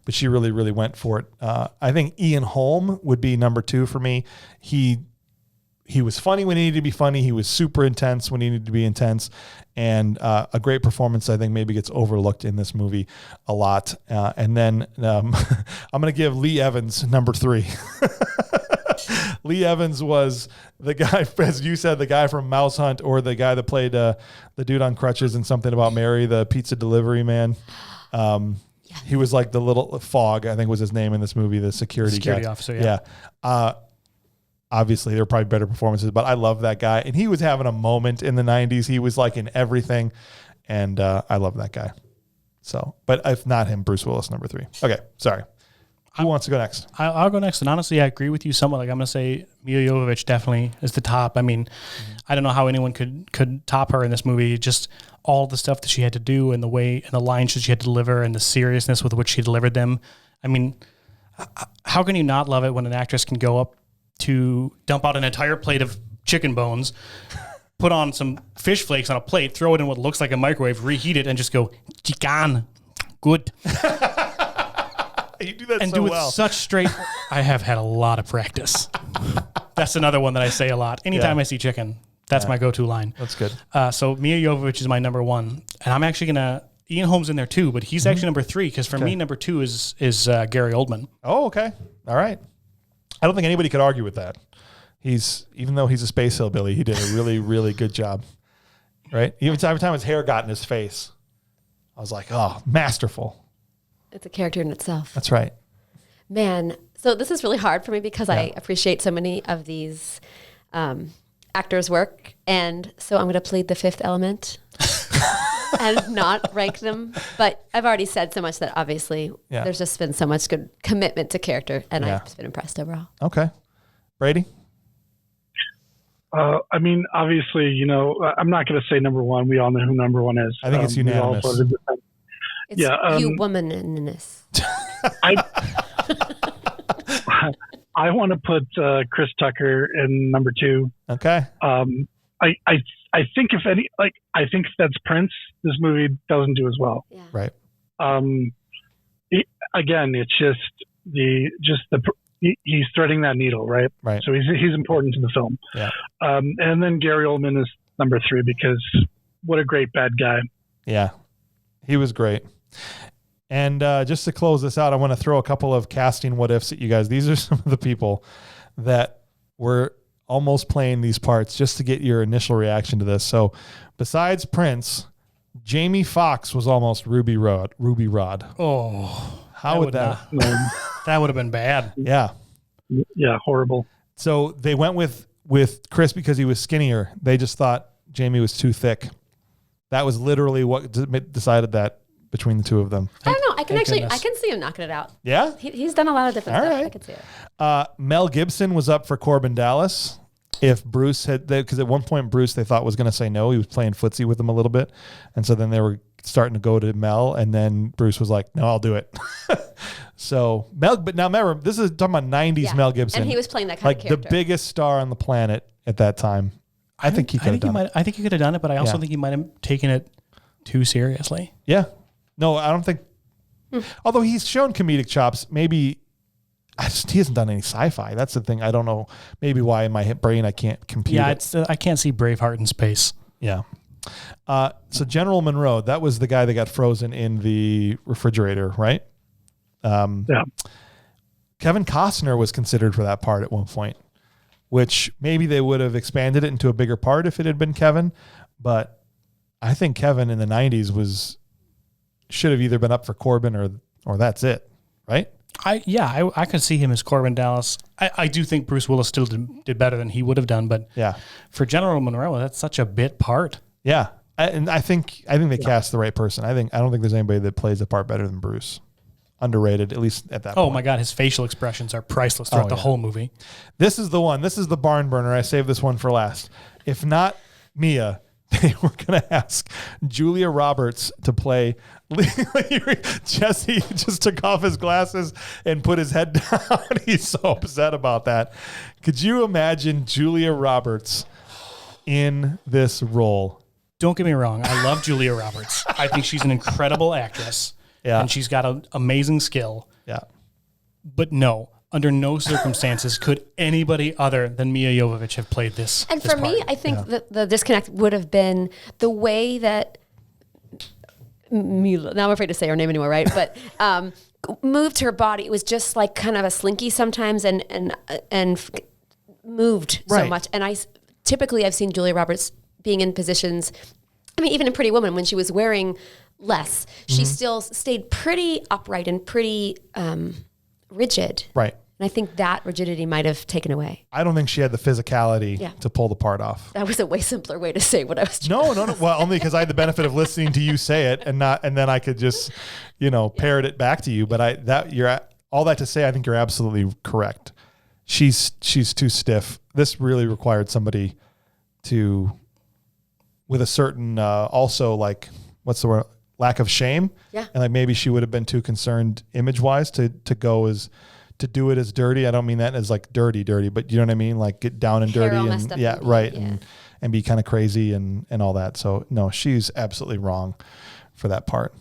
But she really, really went for it. I think Ian Holm would be number 2 for me. He was funny when he needed to be funny. He was super intense when he needed to be intense. And a great performance, I think, maybe gets overlooked in this movie a lot. And then I'm going to give Lee Evans number 3. Lee Evans was the guy, as you said, the guy from Mouse Hunt, or the guy that played the dude on crutches in Something About Mary, the pizza delivery man. He was like the little Fogg, I think was his name in this movie, the security guy.
officer, yeah.
Obviously, there are probably better performances, but I love that guy. And he was having a moment in the 90s. He was like in everything. And I love that guy. So, but if not him, Bruce Willis, number 3. Okay, sorry. Who wants to go next?
I'll go next. And honestly, I agree with you somewhat. Like, I'm going to say Milla Jovovich definitely is the top. I mean, I don't know how anyone could top her in this movie. Just all the stuff that she had to do and the way and the lines that she had to deliver and the seriousness with which she delivered them. I mean, how can you not love it when an actress can go up to dump out an entire plate of chicken bones, put on some fish flakes on a plate, throw it in what looks like a microwave, reheat it, and just go, chicken, good.
You do that
And
so
do it
well.
such straight. I have had a lot of practice. That's another one that I say a lot. Anytime
Yeah.
I see chicken, that's my go-to line.
That's good.
So Milla Jovovich is my number one, and I'm actually gonna. Ian Holm's in there too, but he's actually number 3 because for me, number 2 is Gary Oldman.
Oh, okay. All right. I don't think anybody could argue with that. Even though he's a space hillbilly, he did a really, really good job. Right? Even every time his hair got in his face, I was like, oh, masterful.
It's a character in itself.
That's right.
Man, so this is really hard for me because I appreciate so many of these actors' work. And so I'm going to plead the Fifth Element and not rank them. But I've already said so much that obviously there's just been so much good commitment to character. And I've just been impressed overall.
Okay. Brady?
I mean, obviously, you know, I'm not going to say number one. We all know who number one is.
I think it's unanimous.
It's you woman-ness.
I want to put Chris Tucker in number 2.
Okay.
I think if any, like, I think if that's Prince, this movie doesn't do as well.
Yeah.
Right.
Again, it's he's threading that needle, right?
Right.
So he's important to the film.
Yeah.
And then Gary Oldman is number 3 because what a great bad guy.
Yeah. He was great. And just to close this out, I want to throw a couple of casting what ifs at you guys. These are some of the people that were almost playing these parts just to get your initial reaction to this. So besides Prince, Jamie Foxx was almost Ruby Rod.
Oh,
How would that?
That would have been bad.
Yeah.
Yeah, horrible.
So they went with Chris because he was skinnier. They just thought Jamie was too thick. That was literally what decided that between the two of them.
I don't know. I can see him knocking it out.
Yeah?
He's done a lot of different
All
stuff.
right.
I can see it.
Mel Gibson was up for Corbin Dallas. If Bruce had, because at one point Bruce they thought was going to say no. He was playing footsie with them a little bit. And so then they were starting to go to Mel. And then Bruce was like, no, I'll do it. So Mel, but now remember, this is talking about 90s Mel Gibson.
And he was playing that kind of character.
Like the biggest star on the planet at that time. I think he could have done it.
I think he could have done it, but I also think he might have taken it too seriously.
Yeah. No, I don't think. Although he's shown comedic chops, maybe he hasn't done any sci-fi. That's the thing. I don't know. Maybe why in my brain I can't compute.
Yeah,
it.
I can't see Braveheart in space.
Yeah. So General Monroe, that was the guy that got frozen in the refrigerator, right?
Yeah.
Kevin Costner was considered for that part at one point, which maybe they would have expanded it into a bigger part if it had been Kevin. But I think Kevin in the 90s should have either been up for Corbin or that's it, right?
I could see him as Corbin Dallas. I do think Bruce Willis still did better than he would have done, but for General Monroe, that's such a bit part.
Yeah, and I think they cast the right person. I don't think there's anybody that plays the part better than Bruce. Underrated, at least at that point.
Oh my God, his facial expressions are priceless throughout the whole movie.
This is the one. This is the barn burner. I saved this one for last. If not Mia, they were going to ask Julia Roberts to play. Jesse just took off his glasses and put his head down. He's so upset about that. Could you imagine Julia Roberts in this role?
Don't get me wrong. I love Julia Roberts. I think she's an incredible actress.
Yeah.
And she's got an amazing skill.
Yeah.
But no, under no circumstances could anybody other than Milla Jovovich have played this.
And for me, I think that the disconnect would have been the way that Milla, now I'm afraid to say her name anymore, right? But moved her body. It was just like kind of a slinky sometimes and moved so much. And typically I've seen Julia Roberts being in positions, I mean, even in Pretty Woman, when she was wearing less, she still stayed pretty upright and pretty rigid.
Right.
And I think that rigidity might have taken away.
I don't think she had the physicality to pull the part off.
That was a way simpler way to say what I was trying
No. Well, only because I had the benefit of listening to you say it and then I could just, parrot it back to you. But all that to say, I think you're absolutely correct. She's too stiff. This really required somebody with a certain, also like, what's the word? Lack of shame.
Yeah.
And like maybe she would have been too concerned image wise to do it as dirty. I don't mean that as like dirty, but you know what I mean? Like get down and dirty and right. And be kind of crazy and all that. So no, she's absolutely wrong for that part.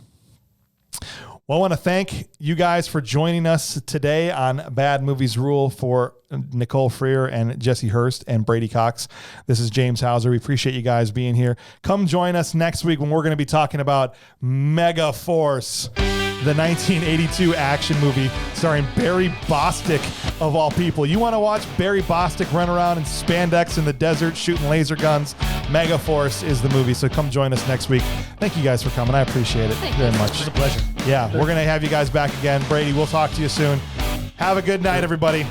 Well, I want to thank you guys for joining us today on Bad Movies Rule for Nicole Frier and Jesse Hurst and Brady Cox. This is James Hauser. We appreciate you guys being here. Come join us next week when we're going to be talking about Mega Force, the 1982 action movie starring Barry Bostwick, of all people. You want to watch Barry Bostwick run around in spandex in the desert shooting laser guns? Mega Force is the movie, so come join us next week. Thank you guys for coming. I appreciate it very much.
It's a pleasure.
Yeah, we're going to have you guys back again. Brady, we'll talk to you soon. Have a good night, everybody.